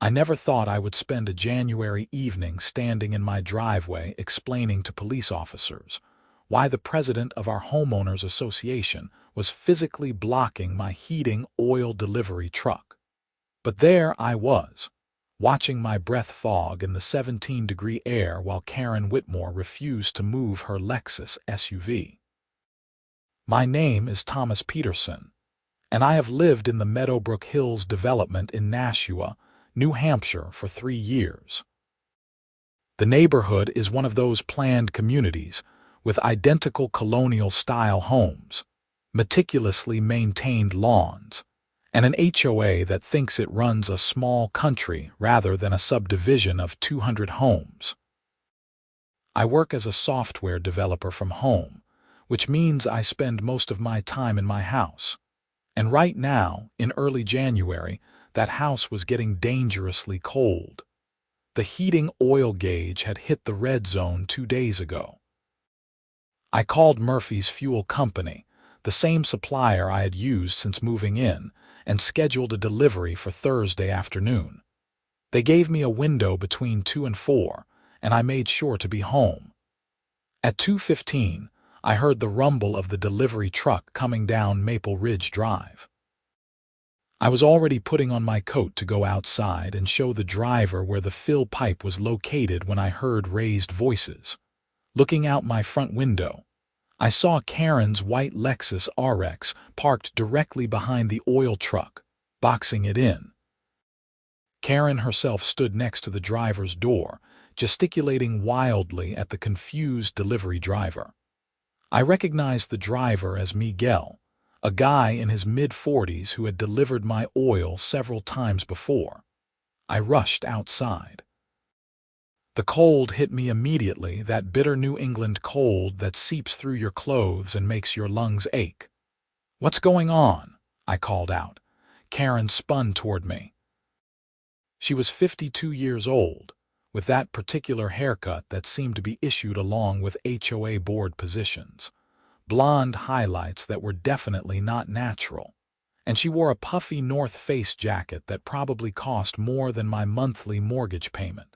I never thought I would spend a January evening standing in my driveway explaining to police officers why the president of our homeowners association was physically blocking my heating oil delivery truck. But there I was, watching my breath fog in the 17-degree air while Karen Whitmore refused to move her Lexus SUV. My name is Thomas Peterson, and I have lived in the Meadowbrook Hills development in Nashua, New Hampshire for 3 years. The neighborhood is one of those planned communities with identical colonial-style homes, meticulously maintained lawns, and an HOA that thinks it runs a small country rather than a subdivision of 200 homes. I work as a software developer from home, which means I spend most of my time in my house. And right now, in early January, that house was getting dangerously cold. The heating oil gauge had hit the red zone 2 days ago. I called Murphy's Fuel Company, the same supplier I had used since moving in, and scheduled a delivery for Thursday afternoon. They gave me a window between 2 and 4, and I made sure to be home. At 2:15, I heard the rumble of the delivery truck coming down Maple Ridge Drive. I was already putting on my coat to go outside and show the driver where the fill pipe was located when I heard raised voices. Looking out my front window, I saw Karen's white Lexus RX parked directly behind the oil truck, boxing it in. Karen herself stood next to the driver's door, gesticulating wildly at the confused delivery driver. I recognized the driver as Miguel, a guy in his mid-40s who had delivered my oil several times before. I rushed outside. The cold hit me immediately, that bitter New England cold that seeps through your clothes and makes your lungs ache. "What's going on?" I called out. Karen spun toward me. She was 52 years old, with that particular haircut that seemed to be issued along with HOA board positions, blonde highlights that were definitely not natural, and she wore a puffy North Face jacket that probably cost more than my monthly mortgage payment.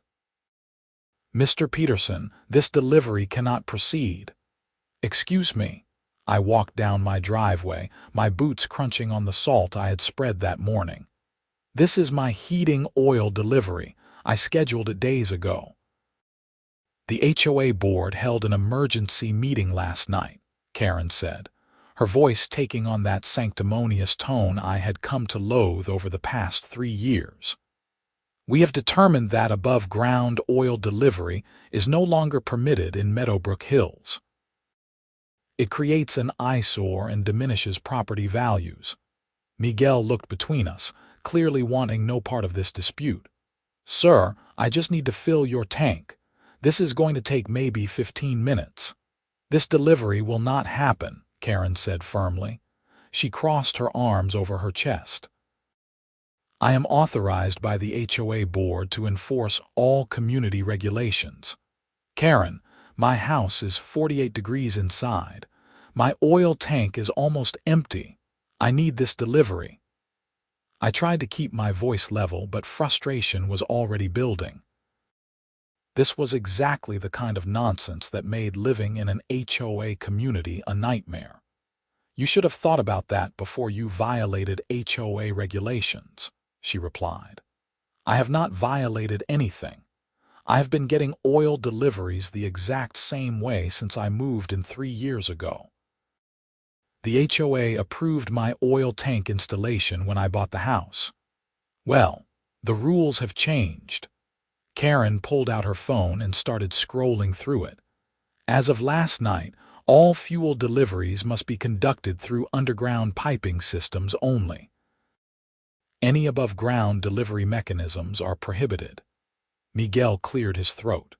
"Mr. Peterson, this delivery cannot proceed." "Excuse me." I walked down my driveway, my boots crunching on the salt I had spread that morning. "This is my heating oil delivery. I scheduled it days ago." "The HOA board held an emergency meeting last night," Karen said, her voice taking on that sanctimonious tone I had come to loathe over the past 3 years. "We have determined that above-ground oil delivery is no longer permitted in Meadowbrook Hills. It creates an eyesore and diminishes property values." Miguel looked between us, clearly wanting no part of this dispute. "Sir, I just need to fill your tank. This is going to take maybe 15 minutes. "This delivery will not happen," Karen said firmly. She crossed her arms over her chest. "I am authorized by the HOA board to enforce all community regulations. Karen, my house is 48 degrees inside. My oil tank is almost empty. I need this delivery." I tried to keep my voice level, but frustration was already building. This was exactly the kind of nonsense that made living in an HOA community a nightmare. "You should have thought about that before you violated HOA regulations," she replied. "I have not violated anything. I have been getting oil deliveries the exact same way since I moved in 3 years ago. The HOA approved my oil tank installation when I bought the house. Well, the rules have changed." Karen pulled out her phone and started scrolling through it. "As of last night, all fuel deliveries must be conducted through underground piping systems only. Any above-ground delivery mechanisms are prohibited." Miguel cleared his throat.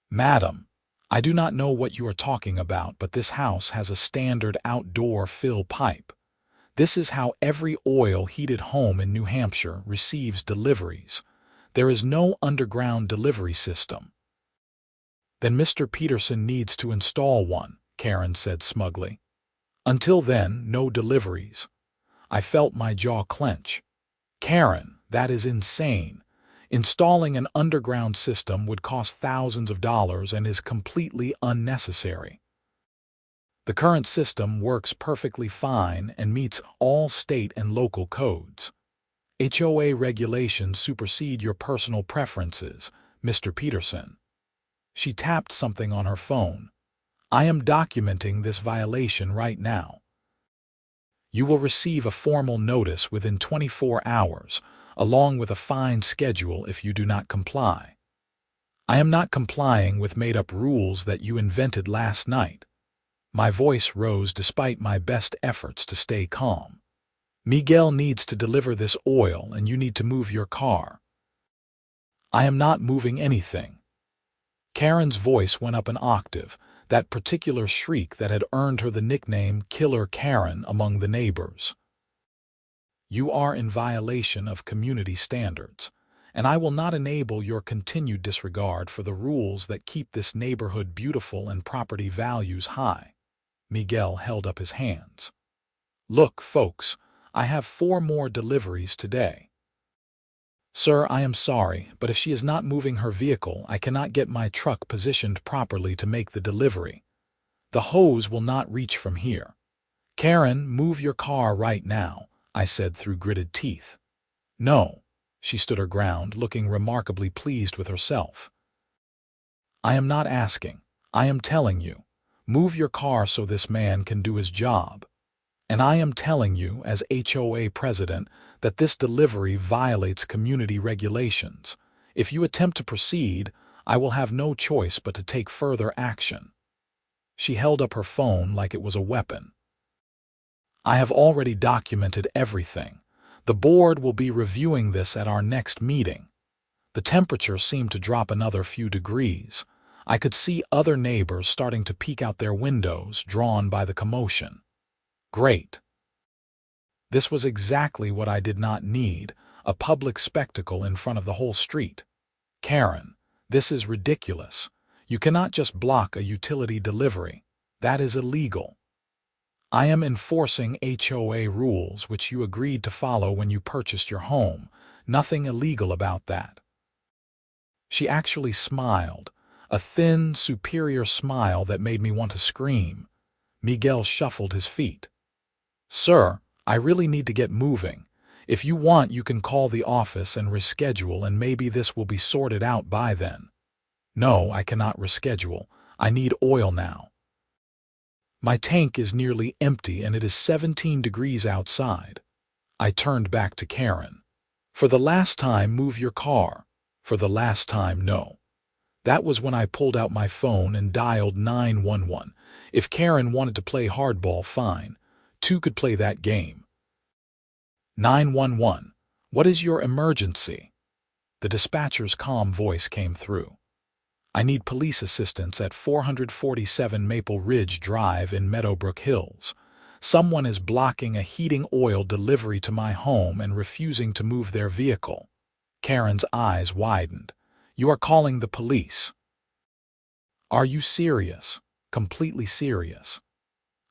"Madam, I do not know what you are talking about, but this house has a standard outdoor fill pipe. This is how every oil-heated home in New Hampshire receives deliveries. There is no underground delivery system." "Then Mr. Peterson needs to install one," Karen said smugly. "Until then, no deliveries." I felt my jaw clench. "Karen, that is insane. Installing an underground system would cost thousands of dollars and is completely unnecessary. The current system works perfectly fine and meets all state and local codes. HOA regulations supersede your personal preferences, Mr. Peterson. She tapped something on her phone. I am documenting this violation right now. You will receive a formal notice within 24 hours, along with a fine schedule if you do not comply. I am not complying with made-up rules that you invented last night. My voice rose despite my best efforts to stay calm. Miguel needs to deliver this oil and you need to move your car. I am not moving anything. Karen's voice went up an octave, that particular shriek that had earned her the nickname Killer Karen among the neighbors. You are in violation of community standards, and I will not enable your continued disregard for the rules that keep this neighborhood beautiful and property values high. Miguel held up his hands. Look, folks, I have 4 more deliveries today. Sir, I am sorry, but if she is not moving her vehicle, I cannot get my truck positioned properly to make the delivery. The hose will not reach from here. Karen, move your car right now, I said through gritted teeth. No. She stood her ground, looking remarkably pleased with herself. I am not asking. I am telling you. Move your car so this man can do his job. And I am telling you, as HOA president, that this delivery violates community regulations. If you attempt to proceed, I will have no choice but to take further action. She held up her phone like it was a weapon. I have already documented everything. The board will be reviewing this at our next meeting. The temperature seemed to drop another few degrees. I could see other neighbors starting to peek out their windows, drawn by the commotion. Great. This was exactly what I did not need, a public spectacle in front of the whole street. Karen, this is ridiculous. You cannot just block a utility delivery. That is illegal. I am enforcing HOA rules which you agreed to follow when you purchased your home. Nothing illegal about that. She actually smiled, a thin, superior smile that made me want to scream. Miguel shuffled his feet. Sir, I really need to get moving. If you want, you can call the office and reschedule, and maybe this will be sorted out by then. No, I cannot reschedule. I need oil now. My tank is nearly empty and it is 17 degrees outside. I turned back to Karen. For the last time, move your car. For the last time, no. That was when I pulled out my phone and dialed 911. If Karen wanted to play hardball, fine. 2 could play that game. 911. What is your emergency? The dispatcher's calm voice came through. I need police assistance at 447 Maple Ridge Drive in Meadowbrook Hills. Someone is blocking a heating oil delivery to my home and refusing to move their vehicle. Karen's eyes widened. You are calling the police. Are you serious? Completely serious.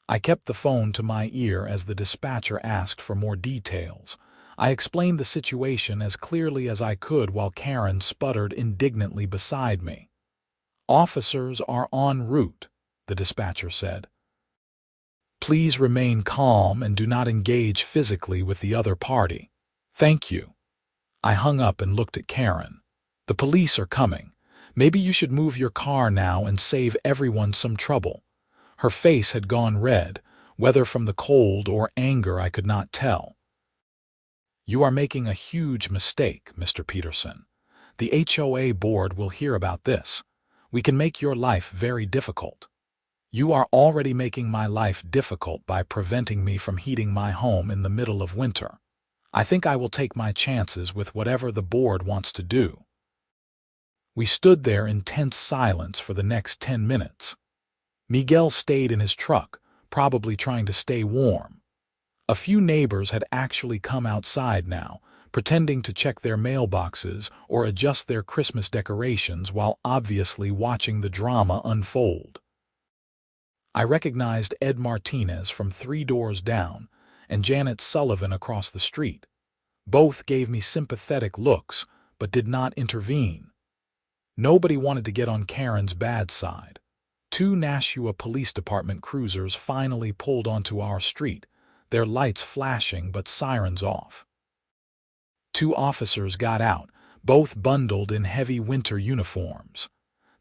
I kept the phone to my ear as the dispatcher asked for more details. I explained the situation as clearly as I could while Karen sputtered indignantly beside me. Officers are en route, the dispatcher said. Please remain calm and do not engage physically with the other party. Thank you. I hung up and looked at Karen. The police are coming. Maybe you should move your car now and save everyone some trouble. Her face had gone red, whether from the cold or anger I could not tell. You are making a huge mistake, Mr. Peterson. The HOA board will hear about this. We can make your life very difficult. You are already making my life difficult by preventing me from heating my home in the middle of winter. I think I will take my chances with whatever the board wants to do. We stood there in tense silence for the next 10 minutes. Miguel stayed in his truck, probably trying to stay warm. A few neighbors had actually come outside now, pretending to check their mailboxes or adjust their Christmas decorations while obviously watching the drama unfold. I recognized Ed Martinez from 3 doors down and Janet Sullivan across the street. Both gave me sympathetic looks, but did not intervene. Nobody wanted to get on Karen's bad side. 2 Nashua Police Department cruisers finally pulled onto our street, their lights flashing but sirens off. 2 officers got out, both bundled in heavy winter uniforms.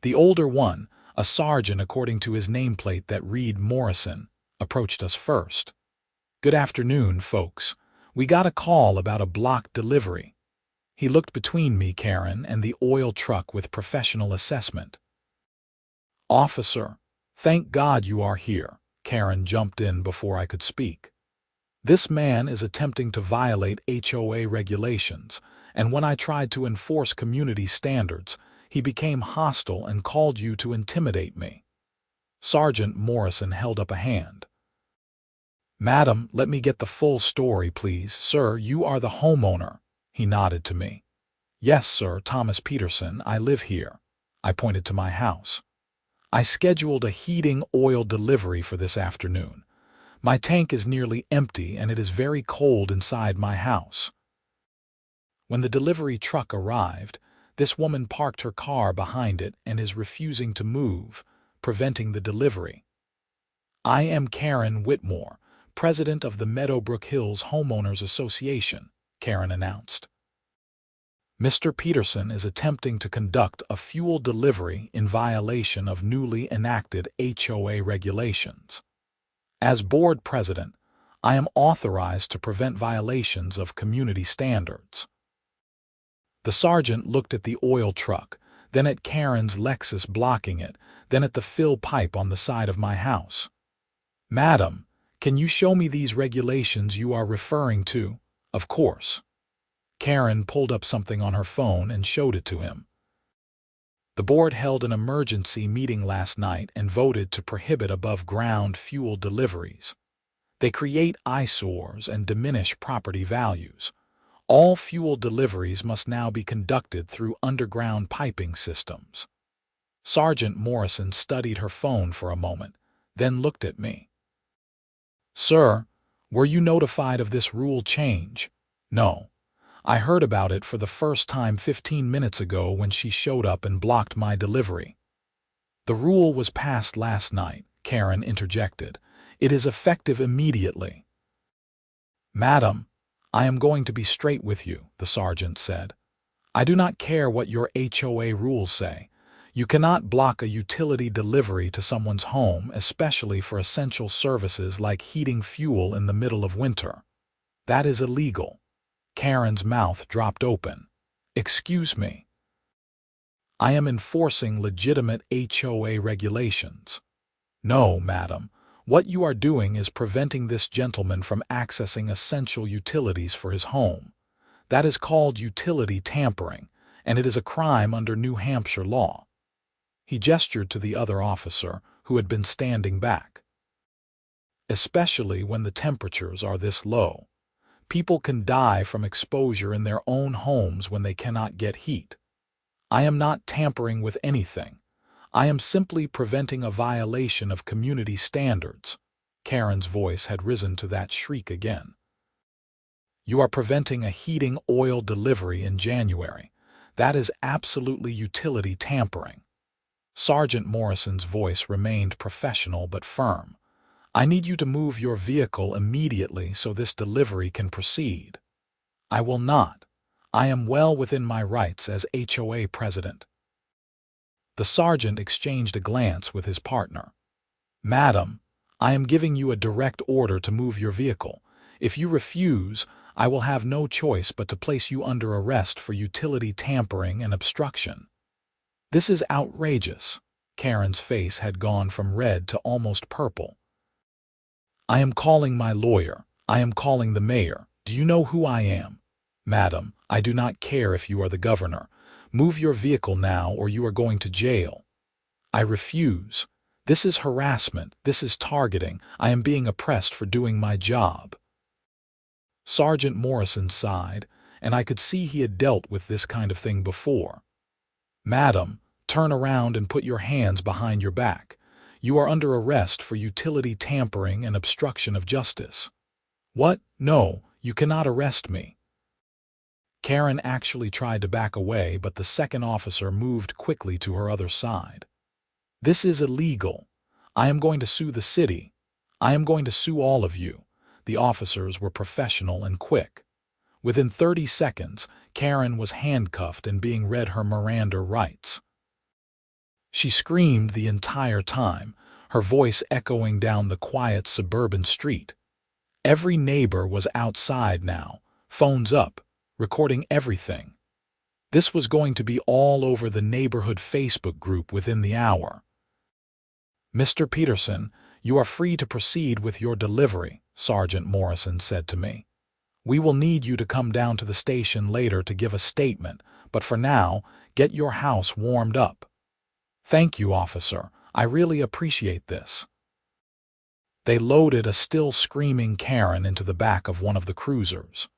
The older one, a sergeant according to his nameplate that read Morrison, approached us first. "Good afternoon, folks. We got a call about a block delivery." He looked between me, Karen, and the oil truck with professional assessment. "Officer, thank God you are here," Karen jumped in before I could speak. "This man is attempting to violate HOA regulations, and when I tried to enforce community standards, he became hostile and called you to intimidate me." Sergeant Morrison held up a hand. "Madam, let me get the full story, please. Sir, you are the homeowner." He nodded to me. "Yes, sir, Thomas Peterson. I live here." I pointed to my house. "I scheduled a heating oil delivery for this afternoon. My tank is nearly empty and it is very cold inside my house." When the delivery truck arrived, this woman parked her car behind it and is refusing to move, preventing the delivery. "I am Karen Whitmore, president of the Meadowbrook Hills Homeowners Association," Karen announced. "Mr. Peterson is attempting to conduct a fuel delivery in violation of newly enacted HOA regulations. As board president, I am authorized to prevent violations of community standards." The sergeant looked at the oil truck, then at Karen's Lexus blocking it, then at the fill pipe on the side of my house. "Madam, can you show me these regulations you are referring to?" "Of course." Karen pulled up something on her phone and showed it to him. "The board held an emergency meeting last night and voted to prohibit above-ground fuel deliveries. They create eyesores and diminish property values. All fuel deliveries must now be conducted through underground piping systems." Sergeant Morrison studied her phone for a moment, then looked at me. "Sir, were you notified of this rule change?" "No. I heard about it for the first time 15 minutes ago when she showed up and blocked my delivery." "The rule was passed last night," Karen interjected. "It is effective immediately." "Madam, I am going to be straight with you," the sergeant said. "I do not care what your HOA rules say. You cannot block a utility delivery to someone's home, especially for essential services like heating fuel in the middle of winter. That is illegal." Karen's mouth dropped open. "Excuse me. I am enforcing legitimate HOA regulations." "No, madam. What you are doing is preventing this gentleman from accessing essential utilities for his home. That is called utility tampering, and it is a crime under New Hampshire law." He gestured to the other officer, who had been standing back. "Especially when the temperatures are this low. People can die from exposure in their own homes when they cannot get heat. I am not tampering with anything. I am simply preventing a violation of community standards." Karen's voice had risen to that shriek again. "You are preventing a heating oil delivery in January. That is absolutely utility tampering." Sergeant Morrison's voice remained professional but firm. "I need you to move your vehicle immediately so this delivery can proceed." "I will not. I am well within my rights as HOA president." The sergeant exchanged a glance with his partner. "Madam, I am giving you a direct order to move your vehicle. If you refuse, I will have no choice but to place you under arrest for utility tampering and obstruction." "This is outrageous." Karen's face had gone from red to almost purple. "I am calling my lawyer. I am calling the mayor. Do you know who I am?" "Madam, I do not care if you are the governor. Move your vehicle now or you are going to jail." "I refuse. This is harassment. This is targeting. I am being oppressed for doing my job." Sergeant Morrison sighed, and I could see he had dealt with this kind of thing before. "Madam, turn around and put your hands behind your back. You are under arrest for utility tampering and obstruction of justice." "What? No, you cannot arrest me." Karen actually tried to back away, but the second officer moved quickly to her other side. "This is illegal. I am going to sue the city. I am going to sue all of you." The officers were professional and quick. Within 30 seconds, Karen was handcuffed and being read her Miranda rights. She screamed the entire time, her voice echoing down the quiet suburban street. Every neighbor was outside now, phones up, recording everything. This was going to be all over the neighborhood Facebook group within the hour. "Mr. Peterson, you are free to proceed with your delivery," Sergeant Morrison said to me. "We will need you to come down to the station later to give a statement, but for now, get your house warmed up." "Thank you, officer. I really appreciate this." They loaded a still screaming Karen into the back of one of the cruisers.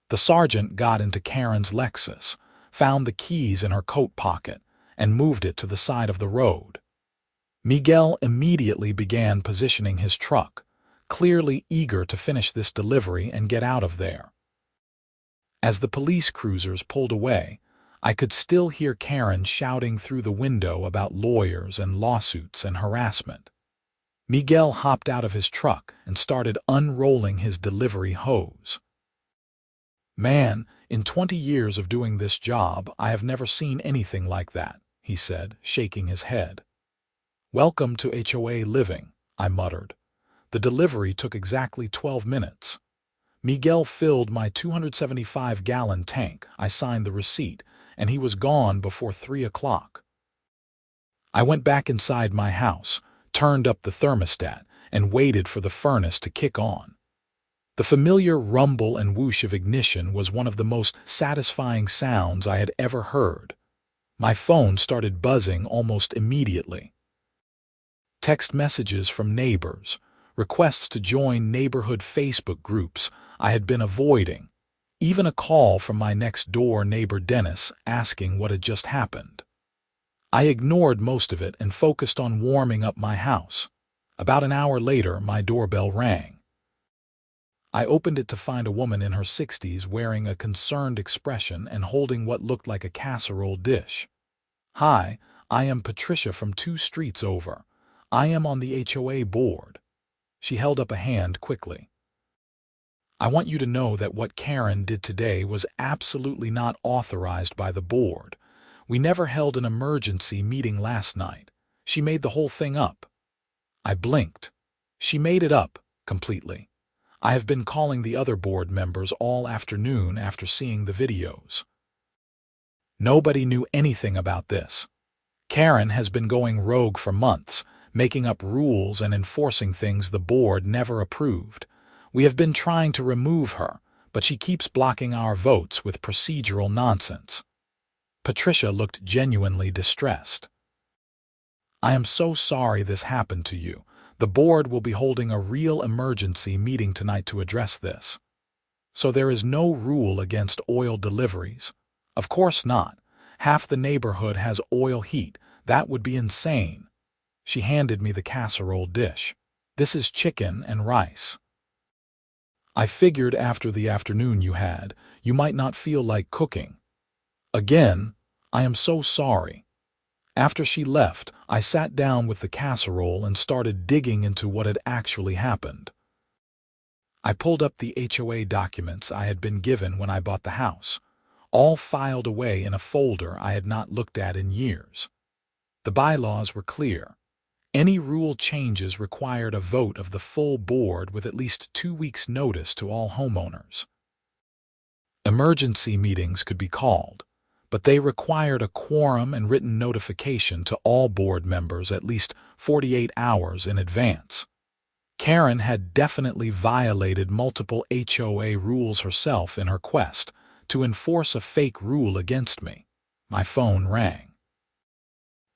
The sergeant got into Karen's Lexus, found the keys in her coat pocket, and moved it to the side of the road. Miguel immediately began positioning his truck, clearly eager to finish this delivery and get out of there. As the police cruisers pulled away, I could still hear Karen shouting through the window about lawyers and lawsuits and harassment. Miguel hopped out of his truck and started unrolling his delivery hose. "Man, in 20 years of doing this job, I have never seen anything like that," he said, shaking his head. "Welcome to HOA living," I muttered. The delivery took exactly 12 minutes. Miguel filled my 275-gallon tank, I signed the receipt, and he was gone before 3 o'clock. I went back inside my house, turned up the thermostat, and waited for the furnace to kick on. The familiar rumble and whoosh of ignition was one of the most satisfying sounds I had ever heard. My phone started buzzing almost immediately. Text messages from neighbors, requests to join neighborhood Facebook groups I had been avoiding, even a call from my next-door neighbor Dennis asking what had just happened. I ignored most of it and focused on warming up my house. About an hour later, my doorbell rang. I opened it to find a woman in her 60s wearing a concerned expression and holding what looked like a casserole dish. "Hi, I am Patricia from 2 streets over. I am on the HOA board." She held up a hand quickly. "I want you to know that what Karen did today was absolutely not authorized by the board. We never held an emergency meeting last night. She made the whole thing up." I blinked. She made it up, completely. I have been calling the other board members all afternoon after seeing the videos. Nobody knew anything about this. Karen has been going rogue for months, making up rules and enforcing things the board never approved. We have been trying to remove her, but she keeps blocking our votes with procedural nonsense. Patricia looked genuinely distressed. "I am so sorry this happened to you. The board will be holding a real emergency meeting tonight to address this." "So there is no rule against oil deliveries?" "Of course not. Half the neighborhood has oil heat. That would be insane." She handed me the casserole dish. "This is chicken and rice." "I figured after the afternoon you had, you might not feel like cooking." "Again, I am so sorry." After she left, I sat down with the casserole and started digging into what had actually happened. I pulled up the HOA documents I had been given when I bought the house, all filed away in a folder I had not looked at in years. The bylaws were clear. Any rule changes required a vote of the full board with at least 2 weeks' notice to all homeowners. Emergency meetings could be called, but they required a quorum and written notification to all board members at least 48 hours in advance. Karen had definitely violated multiple HOA rules herself in her quest to enforce a fake rule against me. My phone rang.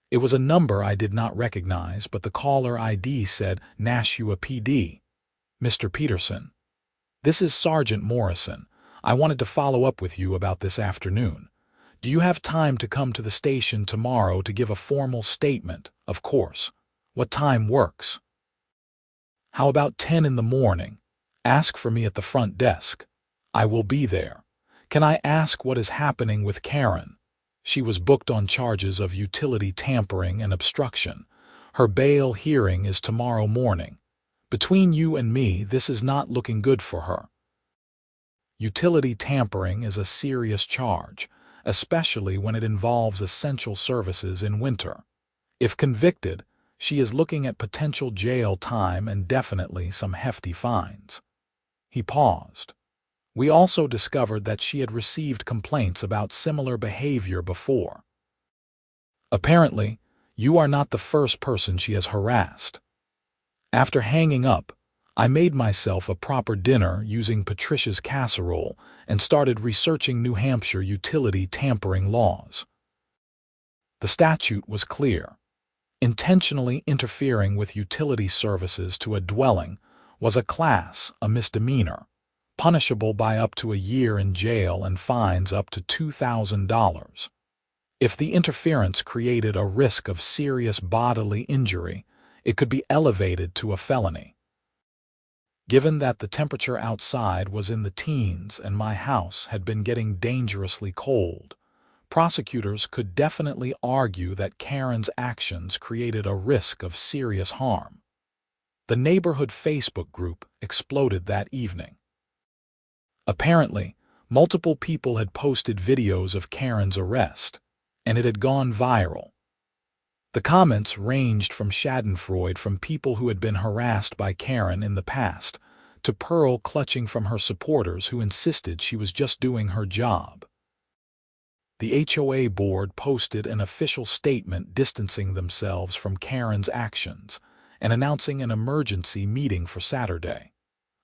It was a number I did not recognize, but the caller ID said Nashua PD. "Mr. Peterson, this is Sergeant Morrison. I wanted to follow up with you about this afternoon. Do you have time to come to the station tomorrow to give a formal statement?" "Of course. What time works?" "How about 10 in the morning? Ask for me at the front desk. I will be there. Can I ask what is happening with Karen? She was booked on charges of utility tampering and obstruction. Her bail hearing is tomorrow morning. Between you and me, this is not looking good for her. Utility tampering is a serious charge, especially when it involves essential services in winter. If convicted, she is looking at potential jail time and definitely some hefty fines. He paused. We also discovered that she had received complaints about similar behavior before. Apparently, you are not the first person she has harassed. After hanging up, I made myself a proper dinner using Patricia's casserole and started researching New Hampshire utility tampering laws. The statute was clear. Intentionally interfering with utility services to a dwelling was a misdemeanor, punishable by up to a year in jail and fines up to $2,000. If the interference created a risk of serious bodily injury, it could be elevated to a felony. Given that the temperature outside was in the teens and my house had been getting dangerously cold, prosecutors could definitely argue that Karen's actions created a risk of serious harm. The neighborhood Facebook group exploded that evening. Apparently, multiple people had posted videos of Karen's arrest, and it had gone viral. The comments ranged from schadenfreude from people who had been harassed by Karen in the past, to Pearl clutching from her supporters who insisted she was just doing her job. The HOA board posted an official statement distancing themselves from Karen's actions and announcing an emergency meeting for Saturday.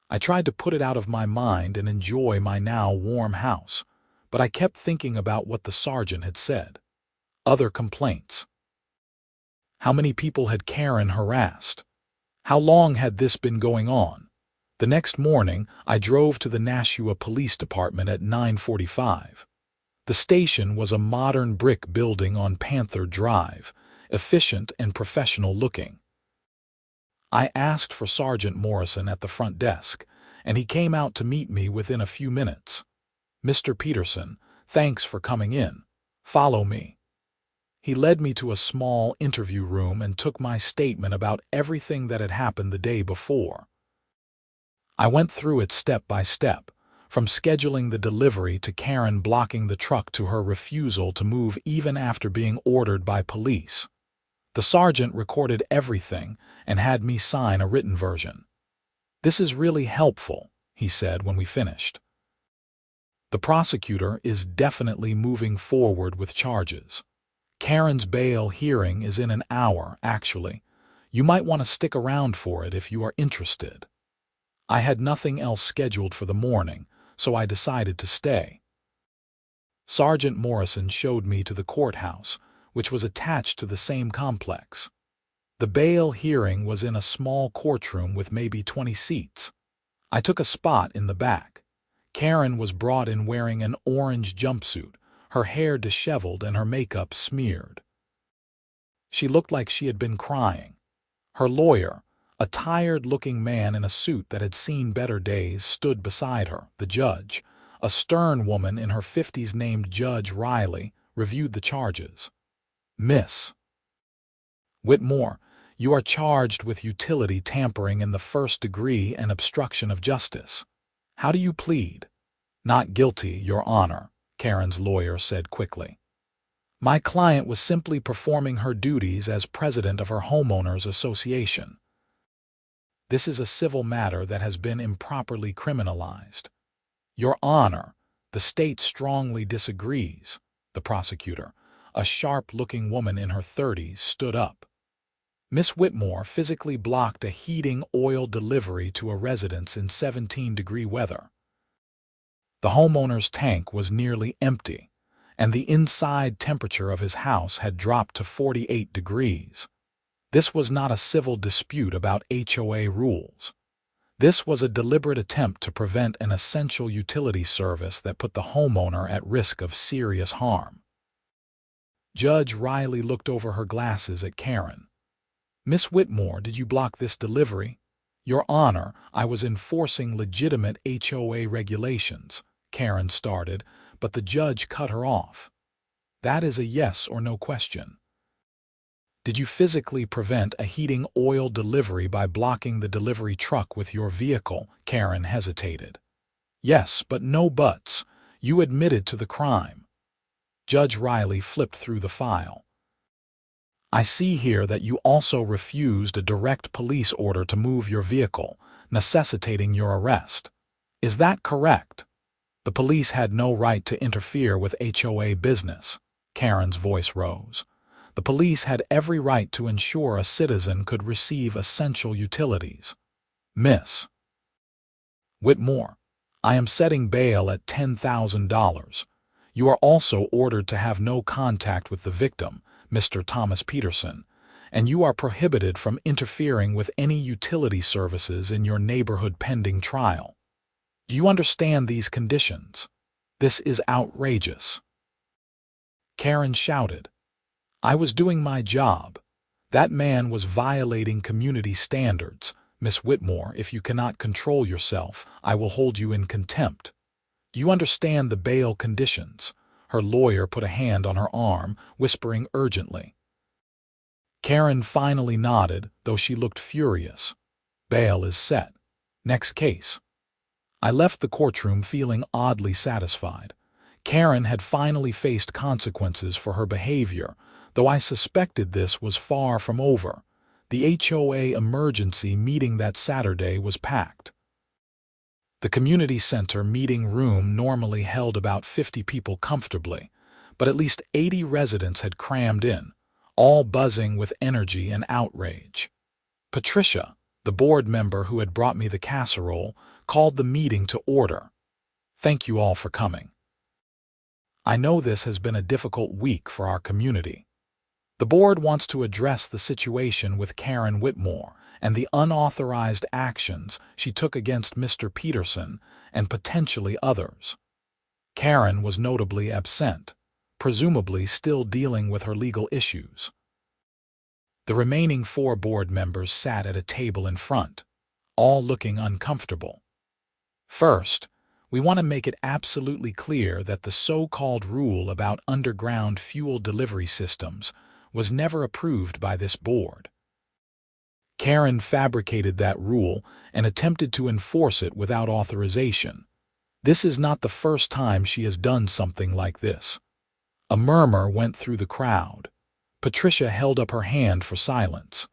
I tried to put it out of my mind and enjoy my now warm house, but I kept thinking about what the sergeant had said. Other complaints. How many people had Karen harassed? How long had this been going on? The next morning, I drove to the Nashua Police Department at 9:45. The station was a modern brick building on Panther Drive, efficient and professional looking. I asked for Sergeant Morrison at the front desk, and he came out to meet me within a few minutes. "Mr. Peterson, thanks for coming in. Follow me." He led me to a small interview room and took my statement about everything that had happened the day before. I went through it step by step, from scheduling the delivery to Karen blocking the truck to her refusal to move even after being ordered by police. The sergeant recorded everything and had me sign a written version. "This is really helpful," he said when we finished. "The prosecutor is definitely moving forward with charges. Karen's bail hearing is in an hour, actually. You might want to stick around for it if you are interested." I had nothing else scheduled for the morning, so I decided to stay. Sergeant Morrison showed me to the courthouse, which was attached to the same complex. The bail hearing was in a small courtroom with maybe 20 seats. I took a spot in the back. Karen was brought in wearing an orange jumpsuit, her hair disheveled and her makeup smeared. She looked like she had been crying. Her lawyer, a tired-looking man in a suit that had seen better days, stood beside her. The judge, a stern woman in her 50s named Judge Riley, reviewed the charges. "Miss Whitmore, you are charged with utility tampering in the first degree and obstruction of justice. How do you plead?" "Not guilty, Your Honor," Karen's lawyer said quickly. "My client was simply performing her duties as president of her homeowners association. This is a civil matter that has been improperly criminalized." "Your Honor, the state strongly disagrees." The prosecutor, a sharp-looking woman in her 30s, stood up. "Miss Whitmore physically blocked a heating oil delivery to a residence in 17-degree weather. The homeowner's tank was nearly empty, and the inside temperature of his house had dropped to 48 degrees. This was not a civil dispute about HOA rules. This was a deliberate attempt to prevent an essential utility service that put the homeowner at risk of serious harm." Judge Riley looked over her glasses at Karen. "Miss Whitmore, did you block this delivery?" "Your Honor, I was enforcing legitimate HOA regulations," Karen started, but the judge cut her off. That is a yes or no question. Did you physically prevent a heating oil delivery by blocking the delivery truck with your vehicle? Karen hesitated. Yes, but no buts. You admitted to the crime. Judge Riley flipped through the file. I see here that you also refused a direct police order to move your vehicle, necessitating your arrest. Is that correct? The police had no right to interfere with HOA business. Karen's voice rose. The police had every right to ensure a citizen could receive essential utilities. Miss Whitmore, I am setting bail at $10,000. You are also ordered to have no contact with the victim, Mr. Thomas Peterson, and you are prohibited from interfering with any utility services in your neighborhood pending trial. Do you understand these conditions? This is outrageous. Karen shouted. I was doing my job. That man was violating community standards. Miss Whitmore, if you cannot control yourself, I will hold you in contempt. Do you understand the bail conditions? Her lawyer put a hand on her arm, whispering urgently. Karen finally nodded, though she looked furious. Bail is set. Next case. I left the courtroom feeling oddly satisfied. Karen had finally faced consequences for her behavior, though I suspected this was far from over. The HOA emergency meeting that Saturday was packed. The community center meeting room normally held about 50 people comfortably, but at least 80 residents had crammed in, all buzzing with energy and outrage. Patricia, the board member who had brought me the casserole, called the meeting to order. Thank you all for coming. I know this has been a difficult week for our community. The board wants to address the situation with Karen Whitmore and the unauthorized actions she took against Mr. Peterson and potentially others. Karen was notably absent, presumably still dealing with her legal issues. The remaining 4 board members sat at a table in front, all looking uncomfortable. First, we want to make it absolutely clear that the so-called rule about underground fuel delivery systems was never approved by this board. Karen fabricated that rule and attempted to enforce it without authorization. This is not the first time she has done something like this. A murmur went through the crowd. Patricia held up her hand for silence.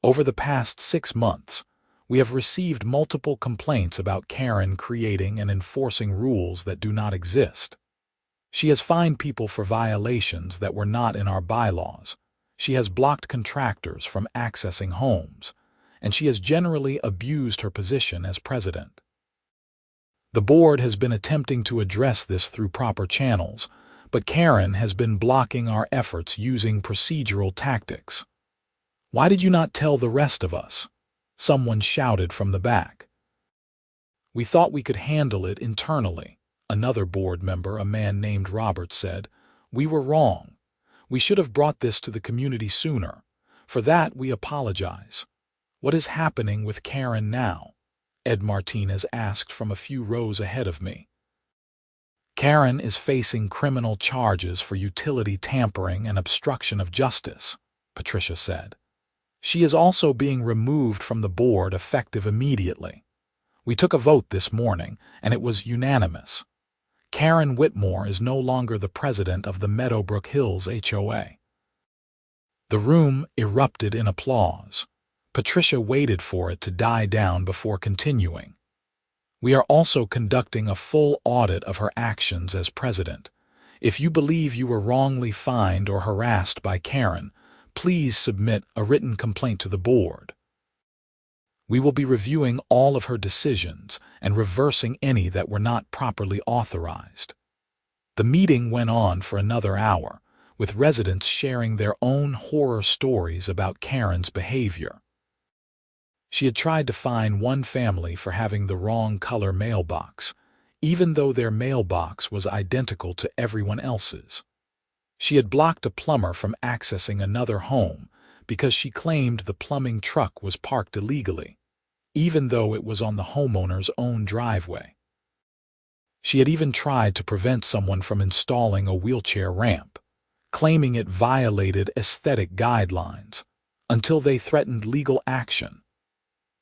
Over the past 6 months, we have received multiple complaints about Karen creating and enforcing rules that do not exist. She has fined people for violations that were not in our bylaws. She has blocked contractors from accessing homes, and she has generally abused her position as president. The board has been attempting to address this through proper channels, but Karen has been blocking our efforts using procedural tactics. Why did you not tell the rest of us? Someone shouted from the back. We thought we could handle it internally. Another board member, a man named Robert, said, We were wrong. We should have brought this to the community sooner. For that, we apologize. What is happening with Karen now? Ed Martinez asked from a few rows ahead of me. Karen is facing criminal charges for utility tampering and obstruction of justice, Patricia said. She is also being removed from the board effective immediately. We took a vote this morning, and it was unanimous. Karen Whitmore is no longer the president of the Meadowbrook Hills HOA. The room erupted in applause. Patricia waited for it to die down before continuing. We are also conducting a full audit of her actions as president. If you believe you were wrongly fined or harassed by Karen, please submit a written complaint to the board. We will be reviewing all of her decisions and reversing any that were not properly authorized. The meeting went on for another hour, with residents sharing their own horror stories about Karen's behavior. She had tried to fine one family for having the wrong color mailbox, even though their mailbox was identical to everyone else's. She had blocked a plumber from accessing another home because she claimed the plumbing truck was parked illegally, even though it was on the homeowner's own driveway. She had even tried to prevent someone from installing a wheelchair ramp, claiming it violated aesthetic guidelines, until they threatened legal action.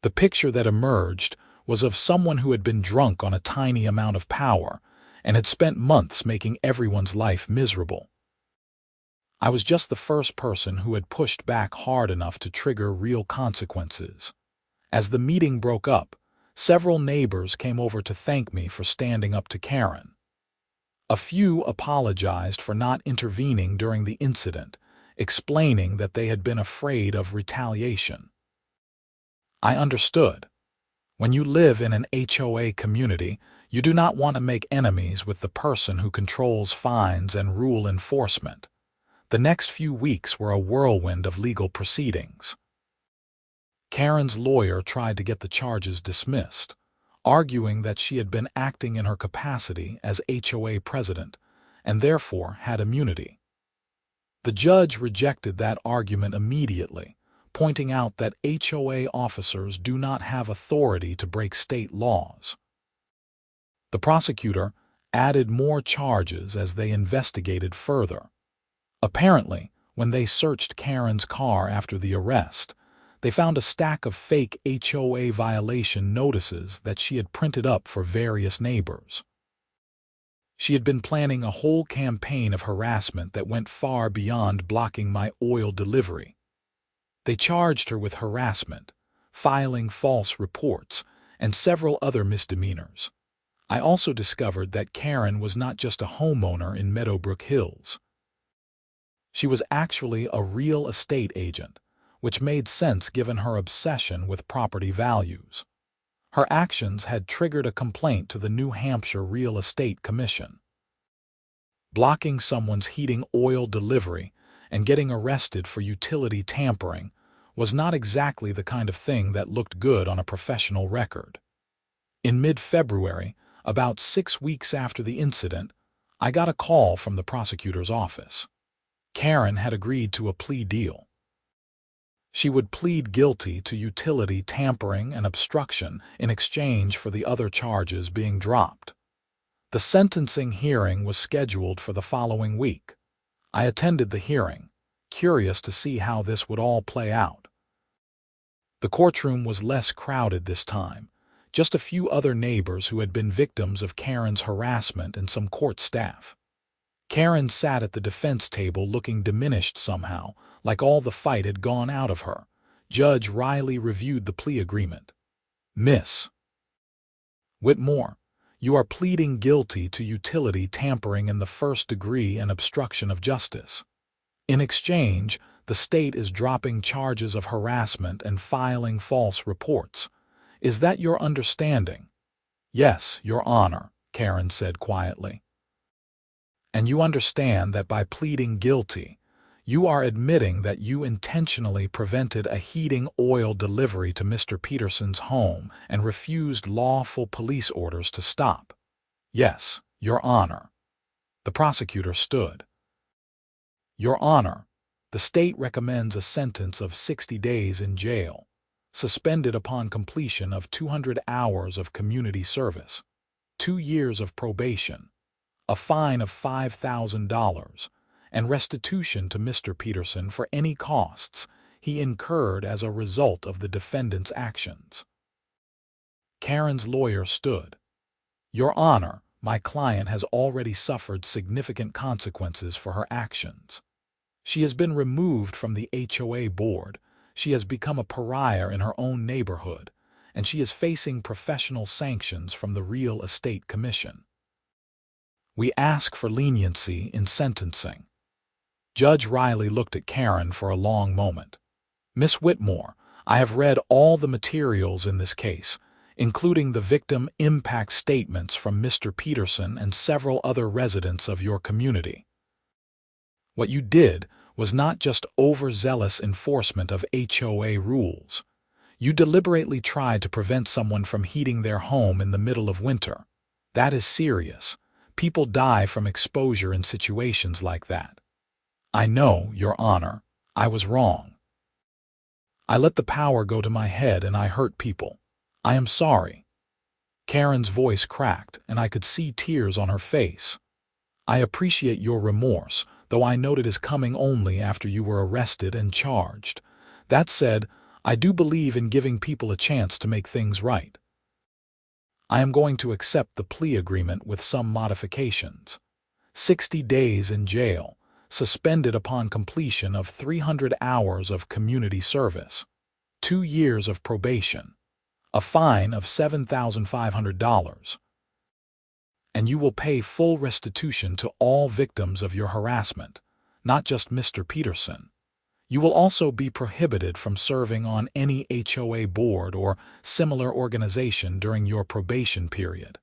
The picture that emerged was of someone who had been drunk on a tiny amount of power and had spent months making everyone's life miserable. I was just the first person who had pushed back hard enough to trigger real consequences. As the meeting broke up, several neighbors came over to thank me for standing up to Karen. A few apologized for not intervening during the incident, explaining that they had been afraid of retaliation. I understood. When you live in an HOA community, you do not want to make enemies with the person who controls fines and rule enforcement. The next few weeks were a whirlwind of legal proceedings. Karen's lawyer tried to get the charges dismissed, arguing that she had been acting in her capacity as HOA president and therefore had immunity. The judge rejected that argument immediately, pointing out that HOA officers do not have authority to break state laws. The prosecutor added more charges as they investigated further. Apparently, when they searched Karen's car after the arrest, they found a stack of fake HOA violation notices that she had printed up for various neighbors. She had been planning a whole campaign of harassment that went far beyond blocking my oil delivery. They charged her with harassment, filing false reports, and several other misdemeanors. I also discovered that Karen was not just a homeowner in Meadowbrook Hills. She was actually a real estate agent, which made sense given her obsession with property values. Her actions had triggered a complaint to the New Hampshire Real Estate Commission. Blocking someone's heating oil delivery and getting arrested for utility tampering was not exactly the kind of thing that looked good on a professional record. In mid-February, about 6 weeks after the incident, I got a call from the prosecutor's office. Karen had agreed to a plea deal. She would plead guilty to utility tampering and obstruction in exchange for the other charges being dropped. The sentencing hearing was scheduled for the following week. I attended the hearing, curious to see how this would all play out. The courtroom was less crowded this time, just a few other neighbors who had been victims of Karen's harassment and some court staff. Karen sat at the defense table looking diminished somehow, like all the fight had gone out of her. Judge Riley reviewed the plea agreement. Miss Whitmore, you are pleading guilty to utility tampering in the first degree and obstruction of justice. In exchange, the state is dropping charges of harassment and filing false reports. Is that your understanding? Yes, Your Honor, Karen said quietly. And you understand that by pleading guilty, you are admitting that you intentionally prevented a heating oil delivery to Mr. Peterson's home and refused lawful police orders to stop. Yes, Your Honor. The prosecutor stood. Your Honor, the state recommends a sentence of 60 days in jail, suspended upon completion of 200 hours of community service, 2 years of probation, a fine of $5,000, and restitution to Mr. Peterson for any costs he incurred as a result of the defendant's actions. Karen's lawyer stood. Your Honor, my client has already suffered significant consequences for her actions. She has been removed from the HOA board, she has become a pariah in her own neighborhood, and she is facing professional sanctions from the Real Estate Commission. We ask for leniency in sentencing. Judge Riley looked at Karen for a long moment. Miss Whitmore, I have read all the materials in this case, including the victim impact statements from Mr. Peterson and several other residents of your community. What you did was not just overzealous enforcement of HOA rules. You deliberately tried to prevent someone from heating their home in the middle of winter. That is serious. People die from exposure in situations like that. I know, Your Honor, I was wrong. I let the power go to my head and I hurt people. I am sorry. Karen's voice cracked, and I could see tears on her face. I appreciate your remorse, though I note it is coming only after you were arrested and charged. That said, I do believe in giving people a chance to make things right. I am going to accept the plea agreement with some modifications. 60 days in jail, suspended upon completion of 300 hours of community service, 2 years of probation, a fine of $7,500, and you will pay full restitution to all victims of your harassment, not just Mr. Peterson. You will also be prohibited from serving on any HOA board or similar organization during your probation period.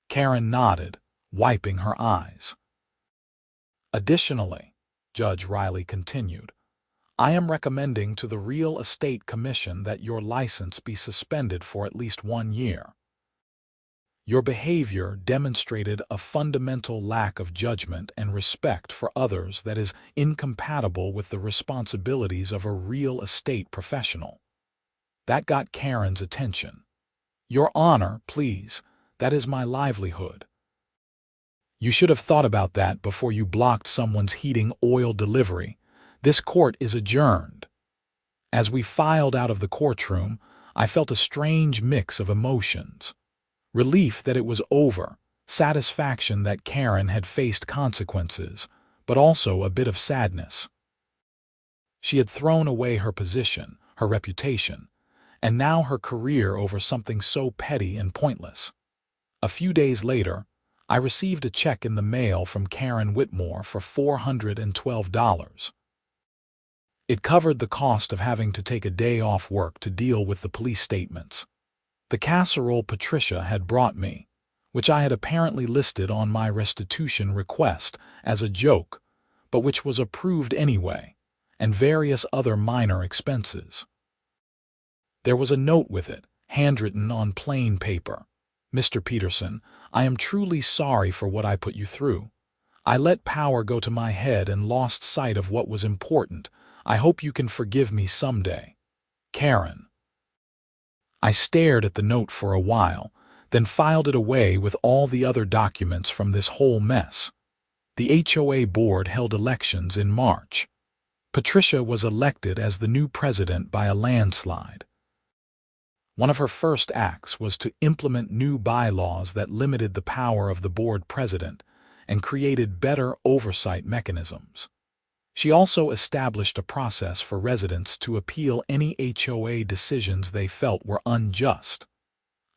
Karen nodded, wiping her eyes. Additionally, Judge Riley continued, I am recommending to the Real Estate Commission that your license be suspended for at least 1 year. Your behavior demonstrated a fundamental lack of judgment and respect for others that is incompatible with the responsibilities of a real estate professional. That got Karen's attention. Your Honor, please, that is my livelihood. You should have thought about that before you blocked someone's heating oil delivery. This court is adjourned. As we filed out of the courtroom, I felt a strange mix of emotions. Relief that it was over, satisfaction that Karen had faced consequences, but also a bit of sadness. She had thrown away her position, her reputation, and now her career over something so petty and pointless. A few days later, I received a check in the mail from Karen Whitmore for $412. It covered the cost of having to take a day off work to deal with the police statements. The casserole Patricia had brought me, which I had apparently listed on my restitution request as a joke, but which was approved anyway, and various other minor expenses. There was a note with it, handwritten on plain paper. Mr. Peterson, I am truly sorry for what I put you through. I let power go to my head and lost sight of what was important. I hope you can forgive me someday. Karen. I stared at the note for a while, then filed it away with all the other documents from this whole mess. The HOA board held elections in March. Patricia was elected as the new president by a landslide. One of her first acts was to implement new bylaws that limited the power of the board president and created better oversight mechanisms. She also established a process for residents to appeal any HOA decisions they felt were unjust.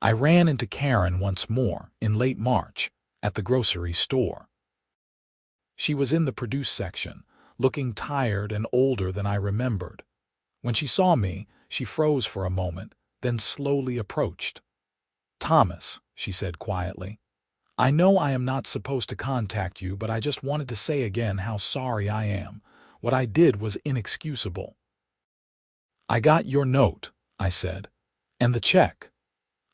I ran into Karen once more, in late March, at the grocery store. She was in the produce section, looking tired and older than I remembered. When she saw me, she froze for a moment, then slowly approached. Thomas, she said quietly, I know I am not supposed to contact you, but I just wanted to say again how sorry I am. What I did was inexcusable. I got your note, I said, and the check.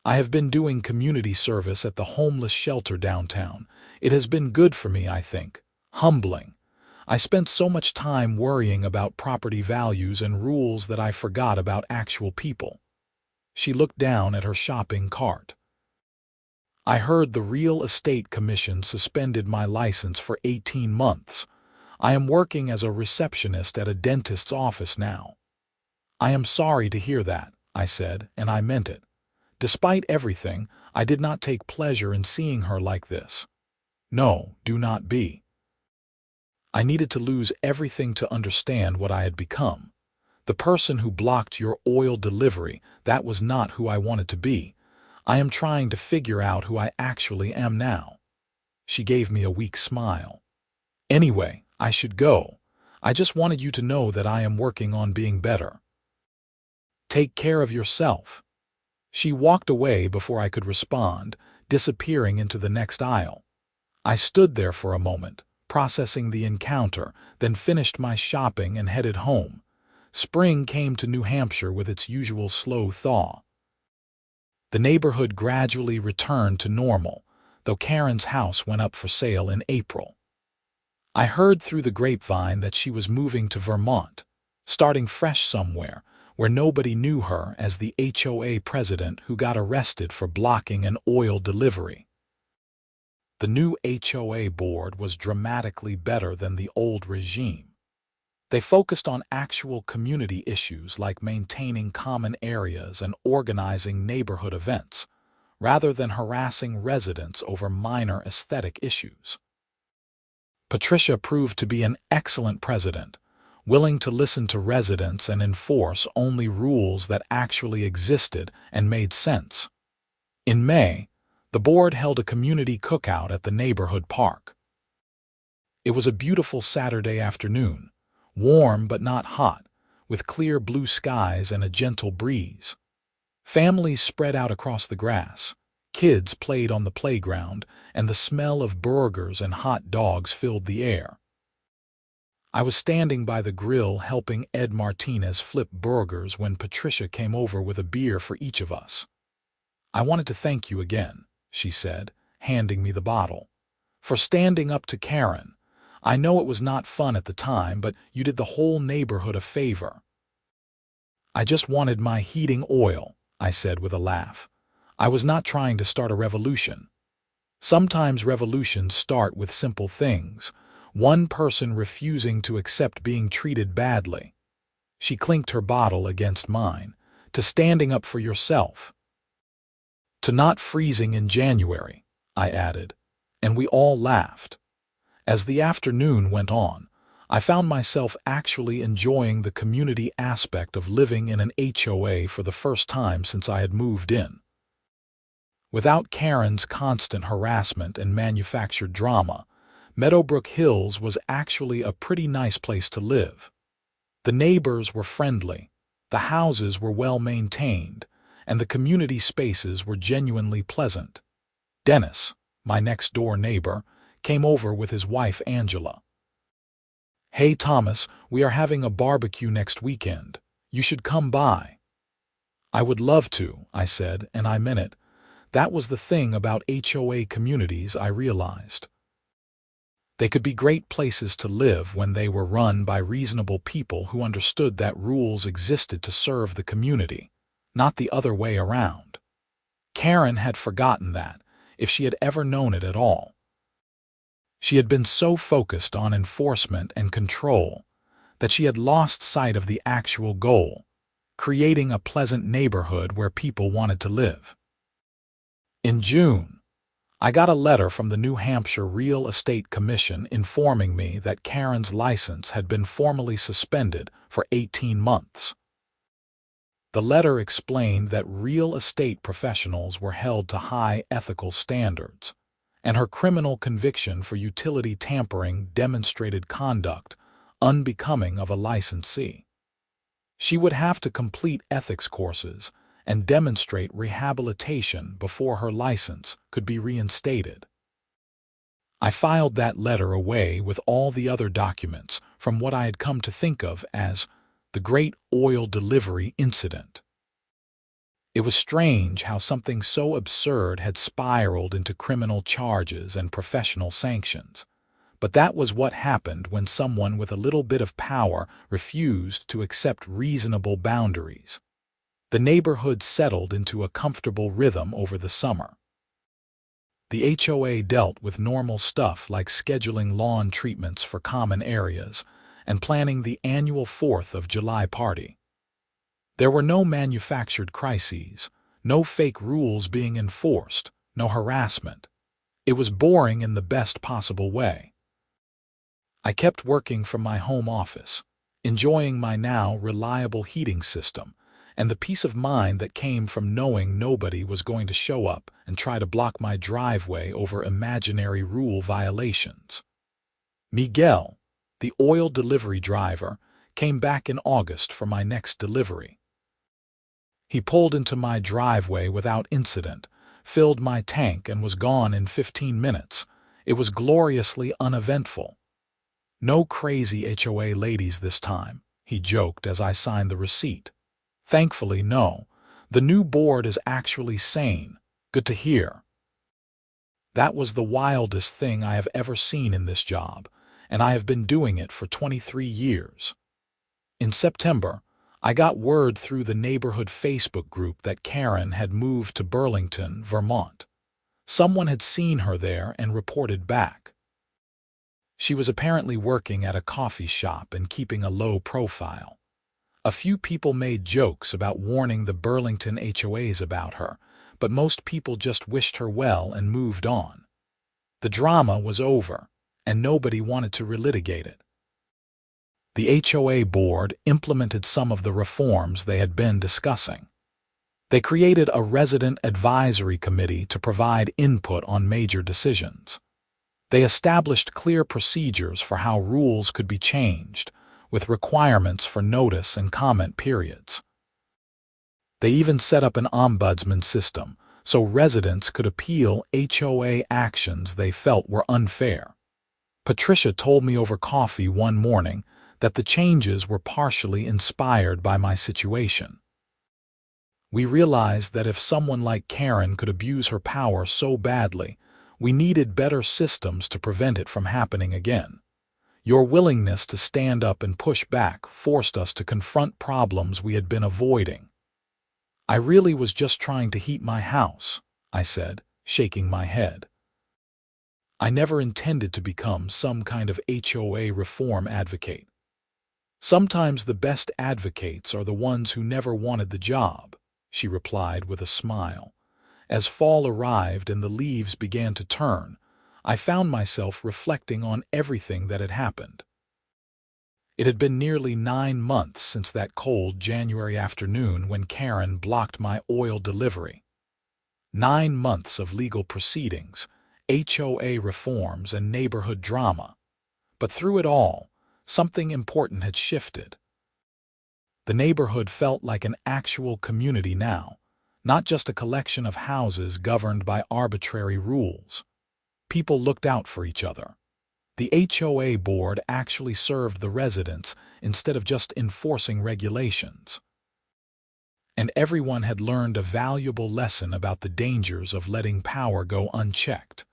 I have been doing community service at the homeless shelter downtown. It has been good for me, I think. Humbling. I spent so much time worrying about property values and rules that I forgot about actual people. She looked down at her shopping cart. I heard the Real Estate Commission suspended my license for 18 months. I am working as a receptionist at a dentist's office now. I am sorry to hear that, I said, and I meant it. Despite everything, I did not take pleasure in seeing her like this. No, do not be. I needed to lose everything to understand what I had become. The person who blocked your oil delivery, that was not who I wanted to be. I am trying to figure out who I actually am now. She gave me a weak smile. Anyway, I should go. I just wanted you to know that I am working on being better. Take care of yourself. She walked away before I could respond, disappearing into the next aisle. I stood there for a moment, processing the encounter, then finished my shopping and headed home. Spring came to New Hampshire with its usual slow thaw. The neighborhood gradually returned to normal, though Karen's house went up for sale in April. I heard through the grapevine that she was moving to Vermont, starting fresh somewhere, where nobody knew her as the HOA president who got arrested for blocking an oil delivery. The new HOA board was dramatically better than the old regime. They focused on actual community issues like maintaining common areas and organizing neighborhood events, rather than harassing residents over minor aesthetic issues. Patricia proved to be an excellent president, willing to listen to residents and enforce only rules that actually existed and made sense. In May, the board held a community cookout at the neighborhood park. It was a beautiful Saturday afternoon, warm but not hot, with clear blue skies and a gentle breeze. Families spread out across the grass, kids played on the playground, and the smell of burgers and hot dogs filled the air. I was standing by the grill helping Ed Martinez flip burgers when Patricia came over with a beer for each of us. "I wanted to thank you again," she said, handing me the bottle, "for standing up to Karen. I know it was not fun at the time, but you did the whole neighborhood a favor." "I just wanted my heating oil," I said with a laugh. "I was not trying to start a revolution. Sometimes revolutions start with simple things, one person refusing to accept being treated badly." She clinked her bottle against mine. "To standing up for yourself. To not freezing in January," I added, and we all laughed. As the afternoon went on, I found myself actually enjoying the community aspect of living in an HOA for the first time since I had moved in. Without Karen's constant harassment and manufactured drama, Meadowbrook Hills was actually a pretty nice place to live. The neighbors were friendly, the houses were well maintained, and the community spaces were genuinely pleasant. Dennis, my next-door neighbor, came over with his wife Angela. "Hey Thomas, we are having a barbecue next weekend. You should come by." "I would love to," I said, and I meant it. That was the thing about HOA communities I realized. They could be great places to live when they were run by reasonable people who understood that rules existed to serve the community, not the other way around. Karen had forgotten that, if she had ever known it at all. She had been so focused on enforcement and control that she had lost sight of the actual goal, creating a pleasant neighborhood where people wanted to live. In June, I got a letter from the New Hampshire Real Estate Commission informing me that Karen's license had been formally suspended for 18 months. The letter explained that real estate professionals were held to high ethical standards, and her criminal conviction for utility tampering demonstrated conduct unbecoming of a licensee. She would have to complete ethics courses and demonstrate rehabilitation before her license could be reinstated. I filed that letter away with all the other documents from what I had come to think of as the Great Oil Delivery Incident. It was strange how something so absurd had spiraled into criminal charges and professional sanctions. But that was what happened when someone with a little bit of power refused to accept reasonable boundaries. The neighborhood settled into a comfortable rhythm over the summer. The HOA dealt with normal stuff like scheduling lawn treatments for common areas and planning the annual 4th of July party. There were no manufactured crises, no fake rules being enforced, no harassment. It was boring in the best possible way. I kept working from my home office, enjoying my now reliable heating system and the peace of mind that came from knowing nobody was going to show up and try to block my driveway over imaginary rule violations. Miguel, the oil delivery driver, came back in August for my next delivery. He pulled into my driveway without incident, filled my tank, and was gone in 15 minutes. It was gloriously uneventful. "No crazy HOA ladies this time," he joked as I signed the receipt. "Thankfully, no. The new board is actually sane. Good to hear." That was the wildest thing I have ever seen in this job, and I have been doing it for 23 years. In September, I got word through the neighborhood Facebook group that Karen had moved to Burlington, Vermont. Someone had seen her there and reported back. She was apparently working at a coffee shop and keeping a low profile. A few people made jokes about warning the Burlington HOAs about her, but most people just wished her well and moved on. The drama was over, and nobody wanted to relitigate it. The HOA board implemented some of the reforms they had been discussing. They created a resident advisory committee to provide input on major decisions. They established clear procedures for how rules could be changed, with requirements for notice and comment periods. They even set up an ombudsman system so residents could appeal HOA actions they felt were unfair. Patricia told me over coffee one morning that the changes were partially inspired by my situation. We realized that if someone like Karen could abuse her power so badly, we needed better systems to prevent it from happening again. Your willingness to stand up and push back forced us to confront problems we had been avoiding. I really was just trying to heat my house, I said, shaking my head. I never intended to become some kind of HOA reform advocate. Sometimes the best advocates are the ones who never wanted the job, she replied with a smile. As fall arrived and the leaves began to turn, I found myself reflecting on everything that had happened. It had been nearly 9 months since that cold January afternoon when Karen blocked my oil delivery. 9 months of legal proceedings, HOA reforms, and neighborhood drama. But through it all, something important had shifted. The neighborhood felt like an actual community now, not just a collection of houses governed by arbitrary rules. People looked out for each other. The HOA board actually served the residents instead of just enforcing regulations. And everyone had learned a valuable lesson about the dangers of letting power go unchecked.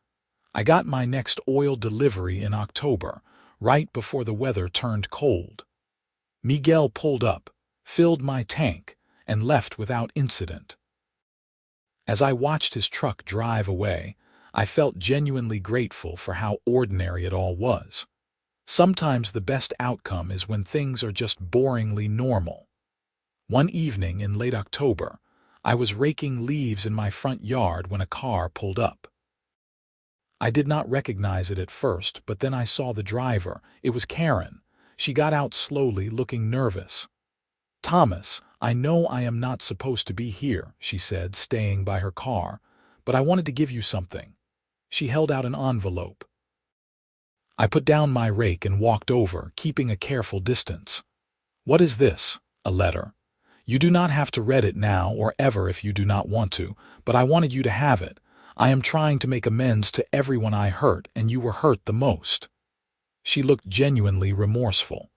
I got my next oil delivery in October, right before the weather turned cold. Miguel pulled up, filled my tank, and left without incident. As I watched his truck drive away, I felt genuinely grateful for how ordinary it all was. Sometimes the best outcome is when things are just boringly normal. One evening in late October, I was raking leaves in my front yard when a car pulled up. I did not recognize it at first, but then I saw the driver. It was Karen. She got out slowly, looking nervous. "Thomas, I know I am not supposed to be here," she said, staying by her car, "but I wanted to give you something." She held out an envelope. I put down my rake and walked over, keeping a careful distance. "What is this?" "A letter. You do not have to read it now or ever if you do not want to, but I wanted you to have it. I am trying to make amends to everyone I hurt, and you were hurt the most." She looked genuinely remorseful.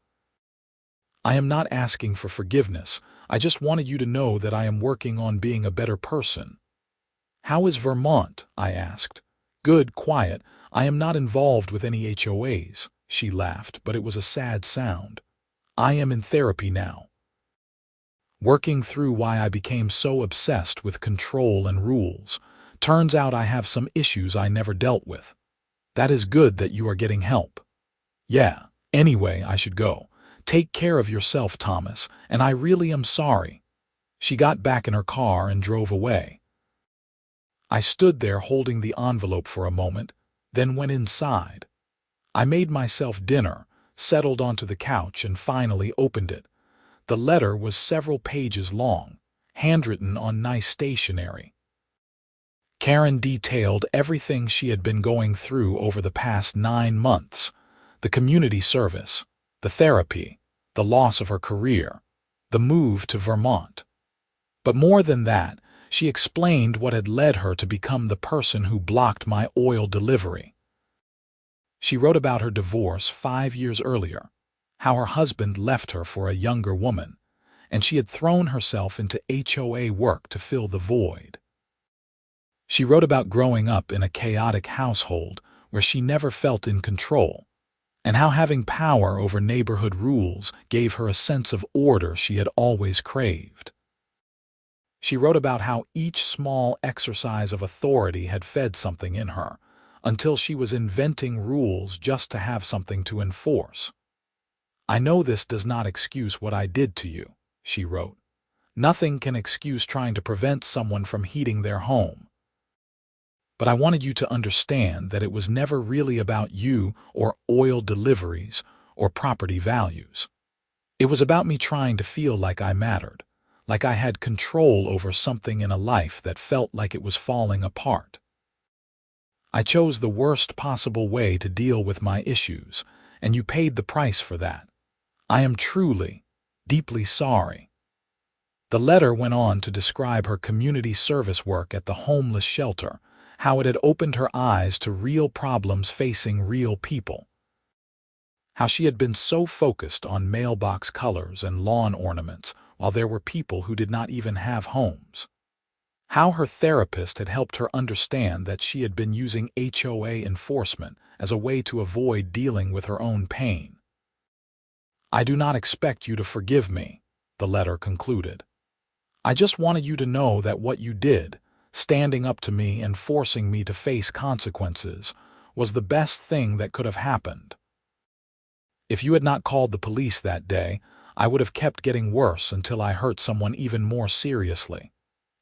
"I am not asking for forgiveness. I just wanted you to know that I am working on being a better person." "How is Vermont?" I asked. "Good, quiet. I am not involved with any HOAs." She laughed, but it was a sad sound. "I am in therapy now, working through why I became so obsessed with control and rules. Turns out I have some issues I never dealt with." "That is good that you are getting help." "Yeah, anyway, I should go. Take care of yourself, Thomas, and I really am sorry." She got back in her car and drove away. I stood there holding the envelope for a moment, then went inside. I made myself dinner, settled onto the couch, and finally opened it. The letter was several pages long, handwritten on nice stationery. Karen detailed everything she had been going through over the past 9 months: the community service, the therapy, the loss of her career, the move to Vermont. But more than that, she explained what had led her to become the person who blocked my oil delivery. She wrote about her divorce 5 years earlier, how her husband left her for a younger woman, and she had thrown herself into HOA work to fill the void. She wrote about growing up in a chaotic household where she never felt in control, and how having power over neighborhood rules gave her a sense of order she had always craved. She wrote about how each small exercise of authority had fed something in her, until she was inventing rules just to have something to enforce. "I know this does not excuse what I did to you," she wrote. "Nothing can excuse trying to prevent someone from heating their home. But I wanted you to understand that it was never really about you or oil deliveries or property values. It was about me trying to feel like I mattered, like I had control over something in a life that felt like it was falling apart. I chose the worst possible way to deal with my issues, and you paid the price for that. I am truly, deeply sorry." The letter went on to describe her community service work at the homeless shelter, how it had opened her eyes to real problems facing real people, how she had been so focused on mailbox colors and lawn ornaments while there were people who did not even have homes, how her therapist had helped her understand that she had been using HOA enforcement as a way to avoid dealing with her own pain. "I do not expect you to forgive me," the letter concluded. "I just wanted you to know that what you did, standing up to me and forcing me to face consequences, was the best thing that could have happened. If you had not called the police that day, I would have kept getting worse until I hurt someone even more seriously.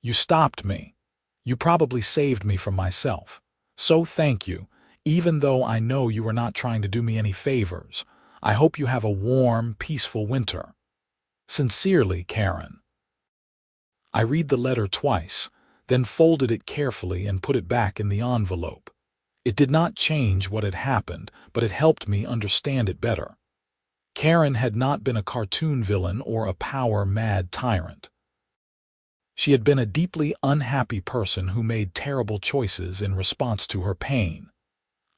You stopped me. You probably saved me from myself. So thank you, even though I know you were not trying to do me any favors. I hope you have a warm, peaceful winter. Sincerely, Karen." I read the letter twice, then folded it carefully and put it back in the envelope. It did not change what had happened, but it helped me understand it better. Karen had not been a cartoon villain or a power-mad tyrant. She had been a deeply unhappy person who made terrible choices in response to her pain.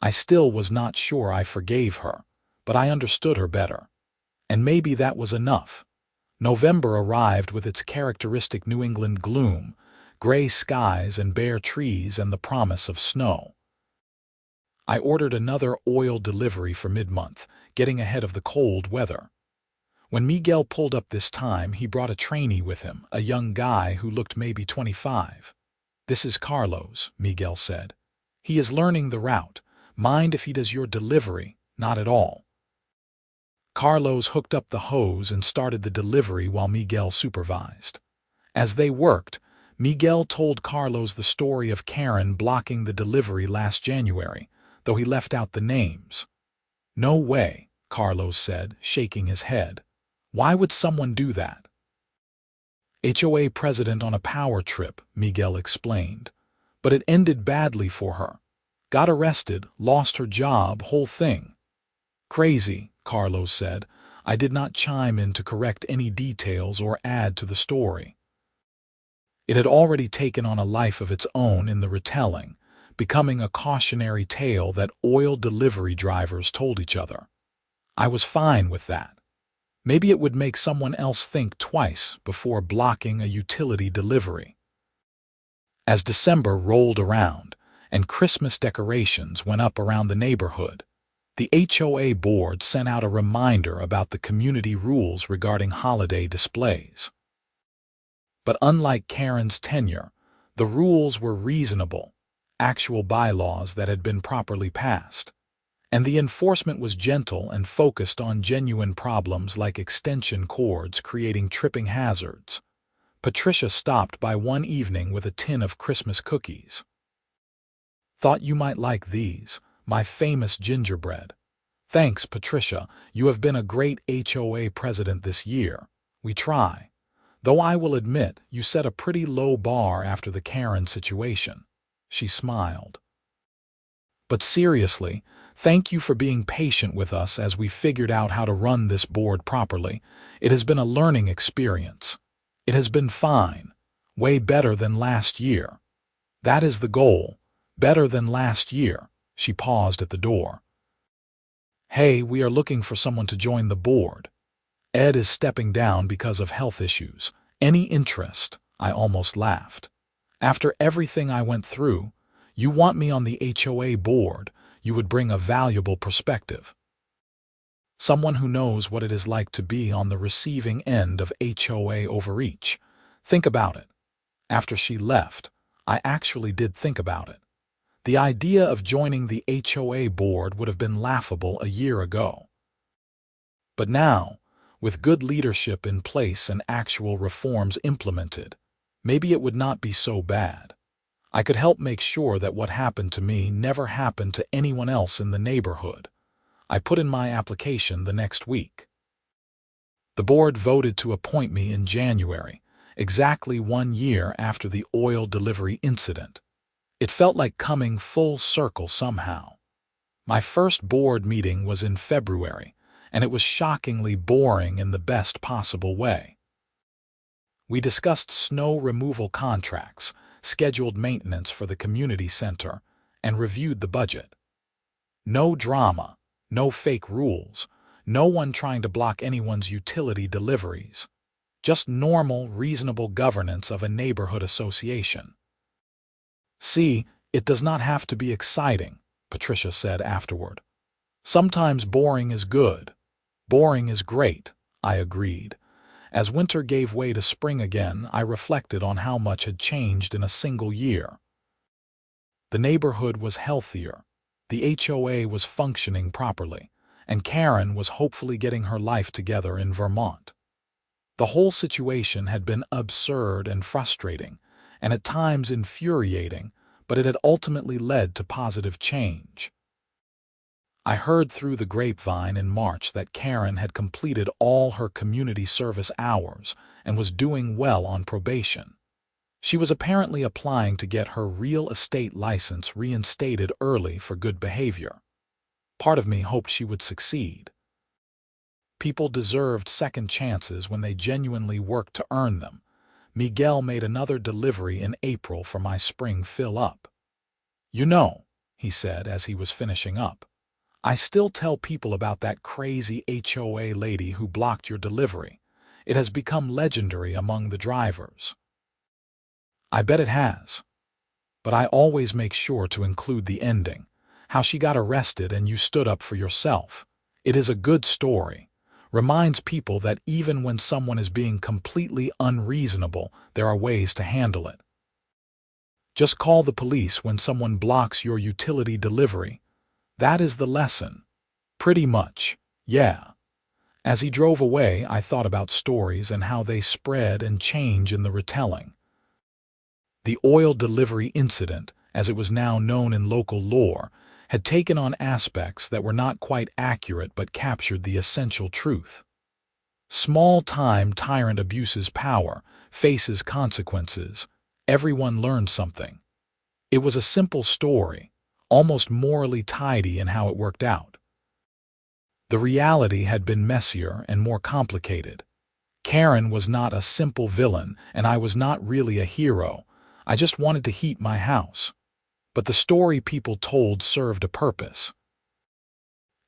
I still was not sure I forgave her, but I understood her better. And maybe that was enough. November arrived with its characteristic New England gloom, gray skies and bare trees and the promise of snow. I ordered another oil delivery for mid-month, getting ahead of the cold weather. When Miguel pulled up this time, he brought a trainee with him, a young guy who looked maybe 25. "This is Carlos," Miguel said. "He is learning the route. Mind if he does your delivery? Not at all." Carlos hooked up the hose and started the delivery while Miguel supervised. As they worked, Miguel told Carlos the story of Karen blocking the delivery last January, though he left out the names. "No way," Carlos said, shaking his head. "Why would someone do that?" "HOA president on a power trip," Miguel explained. "But it ended badly for her. Got arrested, lost her job, whole thing." "Crazy," Carlos said. I did not chime in to correct any details or add to the story. It had already taken on a life of its own in the retelling, becoming a cautionary tale that oil delivery drivers told each other. I was fine with that. Maybe it would make someone else think twice before blocking a utility delivery. As December rolled around and Christmas decorations went up around the neighborhood, the HOA board sent out a reminder about the community rules regarding holiday displays. But unlike Karen's tenure, the rules were reasonable, actual bylaws that had been properly passed, and the enforcement was gentle and focused on genuine problems like extension cords creating tripping hazards. Patricia stopped by one evening with a tin of Christmas cookies. "Thought you might like these, my famous gingerbread." "Thanks, Patricia. You have been a great HOA president this year. We try. Though I will admit you set a pretty low bar after the Karen situation." She smiled. "But seriously, thank you for being patient with us as we figured out how to run this board properly. It has been a learning experience. It has been fine. Way better than last year. That is the goal. Better than last year." She paused at the door. "Hey, we are looking for someone to join the board. Ed is stepping down because of health issues. Any interest?" I almost laughed. "After everything I went through, you want me on the HOA board. You would bring a valuable perspective." Someone who knows what it is like to be on the receiving end of HOA overreach. Think about it. After she left, I actually did think about it. The idea of joining the HOA board would have been laughable a year ago. But now, with good leadership in place and actual reforms implemented, maybe it would not be so bad. I could help make sure that what happened to me never happened to anyone else in the neighborhood. I put in my application the next week. The board voted to appoint me in January, exactly 1 year after the oil delivery incident. It felt like coming full circle somehow. My first board meeting was in February, and it was shockingly boring in the best possible way. We discussed snow removal contracts, scheduled maintenance for the community center, and reviewed the budget. No drama, no fake rules, no one trying to block anyone's utility deliveries. Just normal, reasonable governance of a neighborhood association. "See, it does not have to be exciting," Patricia said afterward. "Sometimes boring is good. Boring is great," I agreed. As winter gave way to spring again, I reflected on how much had changed in a single year. The neighborhood was healthier, the HOA was functioning properly, and Karen was hopefully getting her life together in Vermont. The whole situation had been absurd and frustrating, and at times infuriating, but it had ultimately led to positive change. I heard through the grapevine in March that Karen had completed all her community service hours and was doing well on probation. She was apparently applying to get her real estate license reinstated early for good behavior. Part of me hoped she would succeed. People deserved second chances when they genuinely worked to earn them. Miguel made another delivery in April for my spring fill-up. "You know," he said as he was finishing up, "I still tell people about that crazy HOA lady who blocked your delivery. It has become legendary among the drivers." I bet it has. But I always make sure to include the ending, how she got arrested and you stood up for yourself. It is a good story. Reminds people that even when someone is being completely unreasonable, there are ways to handle it. Just call the police when someone blocks your utility delivery. That is the lesson. Pretty much, yeah. As he drove away, I thought about stories and how they spread and change in the retelling. The oil delivery incident, as it was now known in local lore, had taken on aspects that were not quite accurate but captured the essential truth. Small-time tyrant abuses power, faces consequences. Everyone learned something. It was a simple story, almost morally tidy in how it worked out. The reality had been messier and more complicated. Karen was not a simple villain, and I was not really a hero. I just wanted to heat my house. But the story people told served a purpose.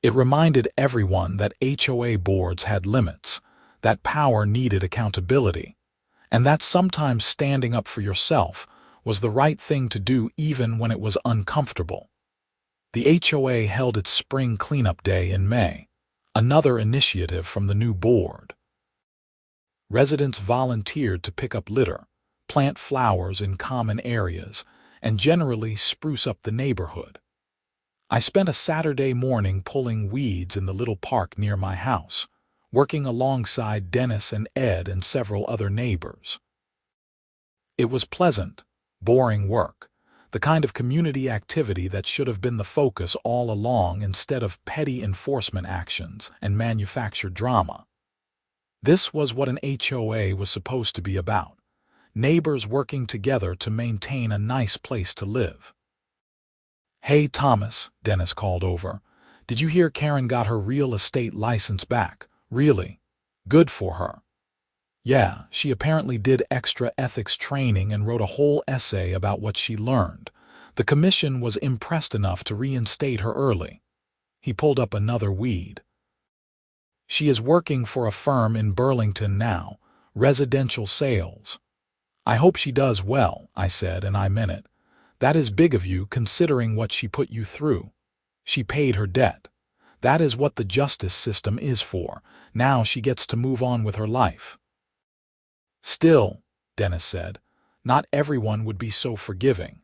It reminded everyone that HOA boards had limits, that power needed accountability, and that sometimes standing up for yourself was the right thing to do even when it was uncomfortable. The HOA held its spring cleanup day in May, another initiative from the new board. Residents volunteered to pick up litter, plant flowers in common areas, and generally spruce up the neighborhood. I spent a Saturday morning pulling weeds in the little park near my house, working alongside Dennis and Ed and several other neighbors. It was pleasant, boring work, the kind of community activity that should have been the focus all along instead of petty enforcement actions and manufactured drama. This was what an HOA was supposed to be about. Neighbors working together to maintain a nice place to live. "Hey, Thomas," Dennis called over. "Did you hear Karen got her real estate license back? Really? Good for her." "Yeah, she apparently did extra ethics training and wrote a whole essay about what she learned. The commission was impressed enough to reinstate her early." He pulled up another weed. "She is working for a firm in Burlington now, residential sales." "I hope she does well," I said, and I meant it. "That is big of you considering what she put you through. She paid her debt. That is what the justice system is for. Now she gets to move on with her life. Still, Dennis said, not everyone would be so forgiving.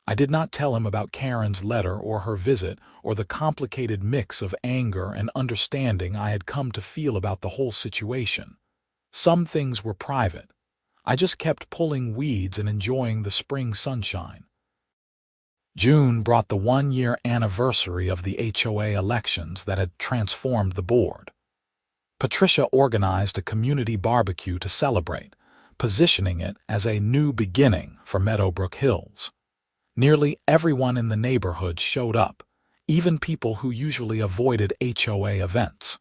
I did not tell him about Karen's letter or her visit or the complicated mix of anger and understanding I had come to feel about the whole situation. Some things were private. I just kept pulling weeds and enjoying the spring sunshine. June brought the 1-year anniversary of the HOA elections that had transformed the board. Patricia organized a community barbecue to celebrate, positioning it as a new beginning for Meadowbrook Hills. Nearly everyone in the neighborhood showed up, even people who usually avoided HOA events.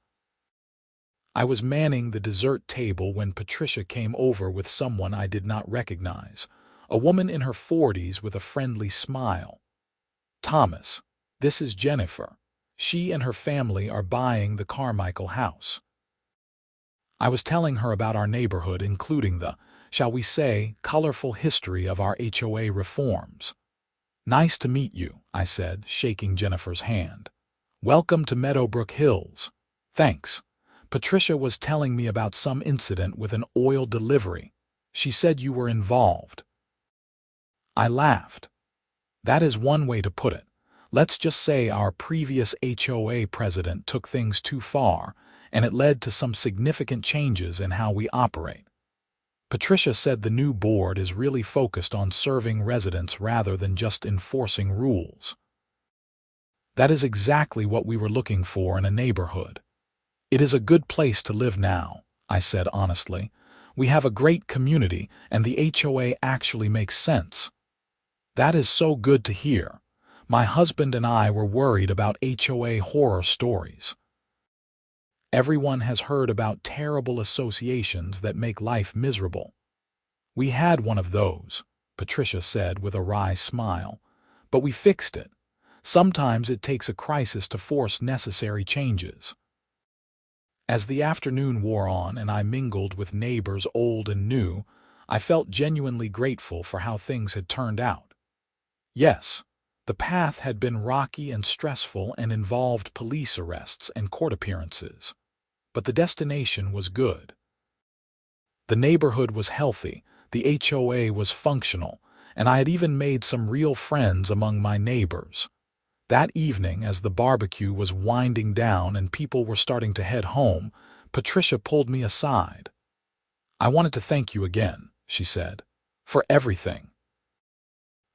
I was manning the dessert table when Patricia came over with someone I did not recognize, a woman in her 40s with a friendly smile. "Thomas, this is Jennifer. She and her family are buying the Carmichael house." I was telling her about our neighborhood, including the, shall we say, colorful history of our HOA reforms. "Nice to meet you," I said, shaking Jennifer's hand. "Welcome to Meadowbrook Hills." "Thanks." Patricia was telling me about some incident with an oil delivery. She said you were involved. I laughed. That is one way to put it. Let's just say our previous HOA president took things too far, and it led to some significant changes in how we operate. Patricia said the new board is really focused on serving residents rather than just enforcing rules. That is exactly what we were looking for in a neighborhood. It is a good place to live now, I said honestly. We have a great community, and the HOA actually makes sense. That is so good to hear. My husband and I were worried about HOA horror stories. Everyone has heard about terrible associations that make life miserable. We had one of those, Patricia said with a wry smile, but we fixed it. Sometimes it takes a crisis to force necessary changes. As the afternoon wore on and I mingled with neighbors old and new, I felt genuinely grateful for how things had turned out. Yes, the path had been rocky and stressful and involved police arrests and court appearances. But the destination was good. The neighborhood was healthy, the HOA was functional, and I had even made some real friends among my neighbors. That evening, as the barbecue was winding down and people were starting to head home, Patricia pulled me aside. "I wanted to thank you again," she said, "for everything.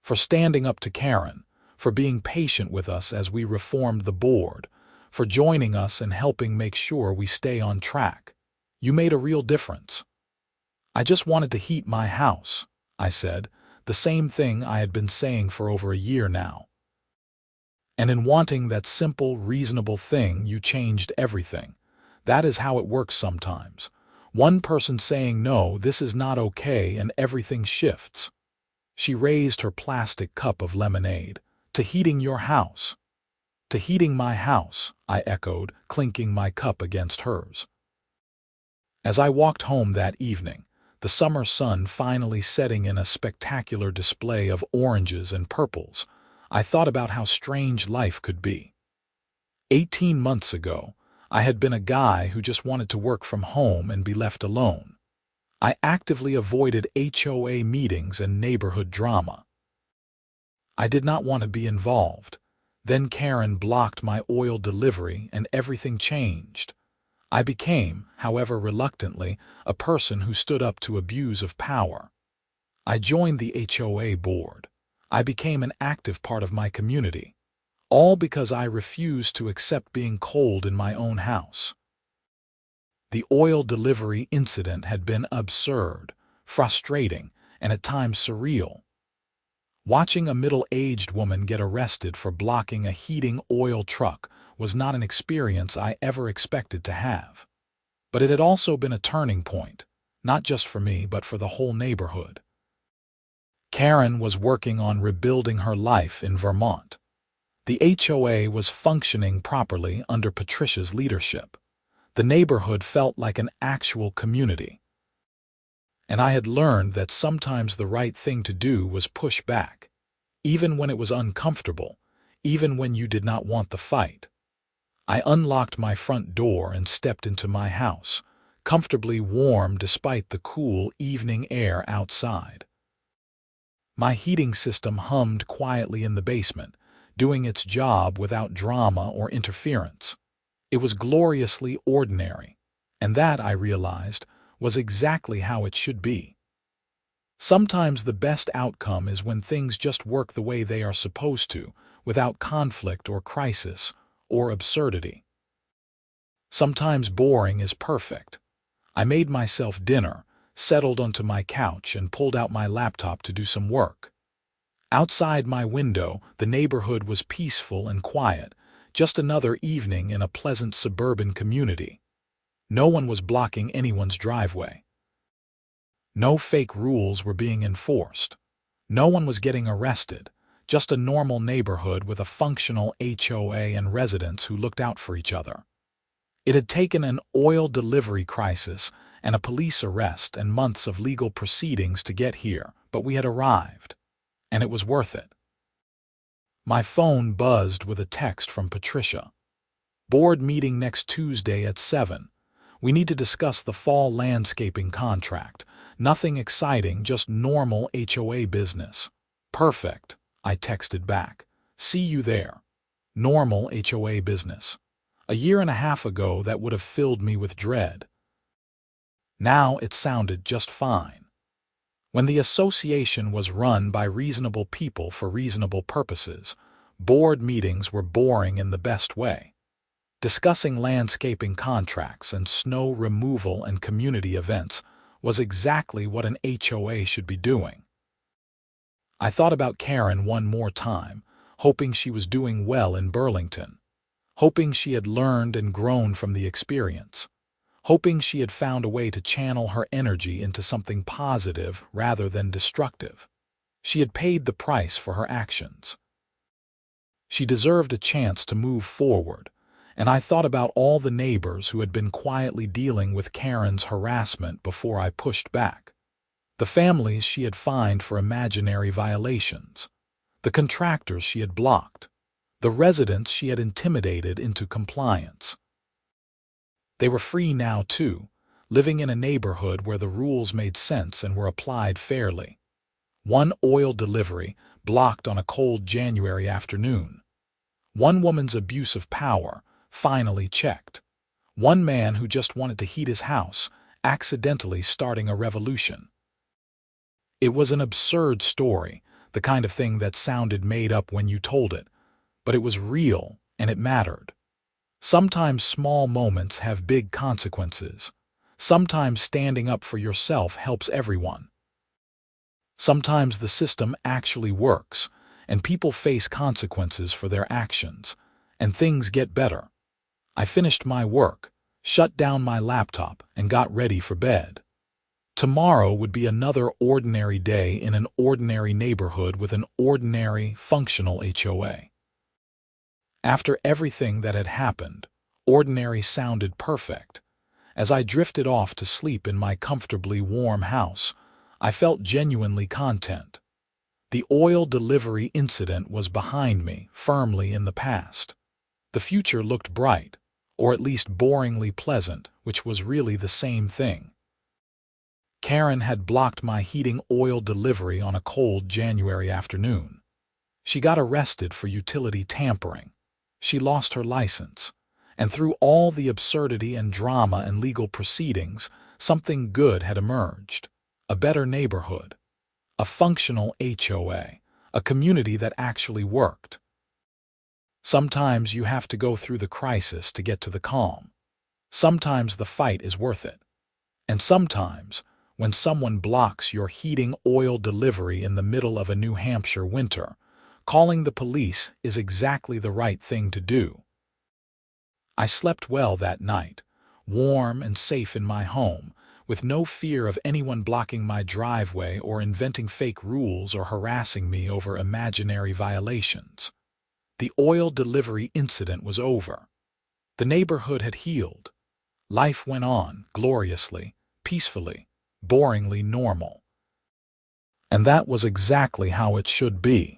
For standing up to Karen, for being patient with us as we reformed the board, for joining us and helping make sure we stay on track. You made a real difference." "I just wanted to heat my house," I said, the same thing I had been saying for over a year now. And in wanting that simple, reasonable thing, you changed everything. That is how it works sometimes. One person saying, "No, this is not okay," and everything shifts. She raised her plastic cup of lemonade. "To heating your house." "To heating my house," I echoed, clinking my cup against hers. As I walked home that evening, the summer sun finally setting in a spectacular display of oranges and purples, I thought about how strange life could be. 18 months ago, I had been a guy who just wanted to work from home and be left alone. I actively avoided HOA meetings and neighborhood drama. I did not want to be involved. Then Karen blocked my oil delivery and everything changed. I became, however reluctantly, a person who stood up to abuse of power. I joined the HOA board. I became an active part of my community, all because I refused to accept being cold in my own house. The oil delivery incident had been absurd, frustrating, and at times surreal. Watching a middle-aged woman get arrested for blocking a heating oil truck was not an experience I ever expected to have. But it had also been a turning point, not just for me but for the whole neighborhood. Karen was working on rebuilding her life in Vermont. The HOA was functioning properly under Patricia's leadership. The neighborhood felt like an actual community. And I had learned that sometimes the right thing to do was push back, even when it was uncomfortable, even when you did not want the fight. I unlocked my front door and stepped into my house, comfortably warm despite the cool evening air outside. My heating system hummed quietly in the basement, doing its job without drama or interference. It was gloriously ordinary, and that, I realized, was exactly how it should be. Sometimes the best outcome is when things just work the way they are supposed to, without conflict or crisis or absurdity. Sometimes boring is perfect. I made myself dinner, settled onto my couch, and pulled out my laptop to do some work. Outside my window, the neighborhood was peaceful and quiet, just another evening in a pleasant suburban community. No one was blocking anyone's driveway. No fake rules were being enforced. No one was getting arrested, just a normal neighborhood with a functional HOA and residents who looked out for each other. It had taken an oil delivery crisis and a police arrest and months of legal proceedings to get here, but we had arrived, and it was worth it. My phone buzzed with a text from Patricia. Board meeting next Tuesday at 7. We need to discuss the fall landscaping contract. Nothing exciting, just normal HOA business. Perfect, I texted back. See you there. Normal HOA business. A year and a half ago, that would have filled me with dread. Now it sounded just fine. When the association was run by reasonable people for reasonable purposes, board meetings were boring in the best way. Discussing landscaping contracts and snow removal and community events was exactly what an HOA should be doing. I thought about Karen one more time, hoping she was doing well in Burlington, hoping she had learned and grown from the experience, hoping she had found a way to channel her energy into something positive rather than destructive. She had paid the price for her actions. She deserved a chance to move forward, and I thought about all the neighbors who had been quietly dealing with Karen's harassment before I pushed back. The families she had fined for imaginary violations, the contractors she had blocked, the residents she had intimidated into compliance. They were free now, too, living in a neighborhood where the rules made sense and were applied fairly. One oil delivery blocked on a cold January afternoon. One woman's abuse of power finally checked. One man who just wanted to heat his house, accidentally starting a revolution. It was an absurd story, the kind of thing that sounded made up when you told it, but it was real and it mattered. Sometimes small moments have big consequences. Sometimes standing up for yourself helps everyone. Sometimes the system actually works, and people face consequences for their actions, and things get better. I finished my work, shut down my laptop, and got ready for bed. Tomorrow would be another ordinary day in an ordinary neighborhood with an ordinary, functional HOA. After everything that had happened, ordinary sounded perfect. As I drifted off to sleep in my comfortably warm house, I felt genuinely content. The oil delivery incident was behind me, firmly in the past. The future looked bright, or at least boringly pleasant, which was really the same thing. Karen had blocked my heating oil delivery on a cold January afternoon. She got arrested for utility tampering. She lost her license. And through all the absurdity and drama and legal proceedings, something good had emerged. A better neighborhood. A functional HOA. A community that actually worked. Sometimes you have to go through the crisis to get to the calm. Sometimes the fight is worth it. And sometimes, when someone blocks your heating oil delivery in the middle of a New Hampshire winter, calling the police is exactly the right thing to do. I slept well that night, warm and safe in my home, with no fear of anyone blocking my driveway or inventing fake rules or harassing me over imaginary violations. The oil delivery incident was over. The neighborhood had healed. Life went on, gloriously, peacefully, boringly normal. And that was exactly how it should be.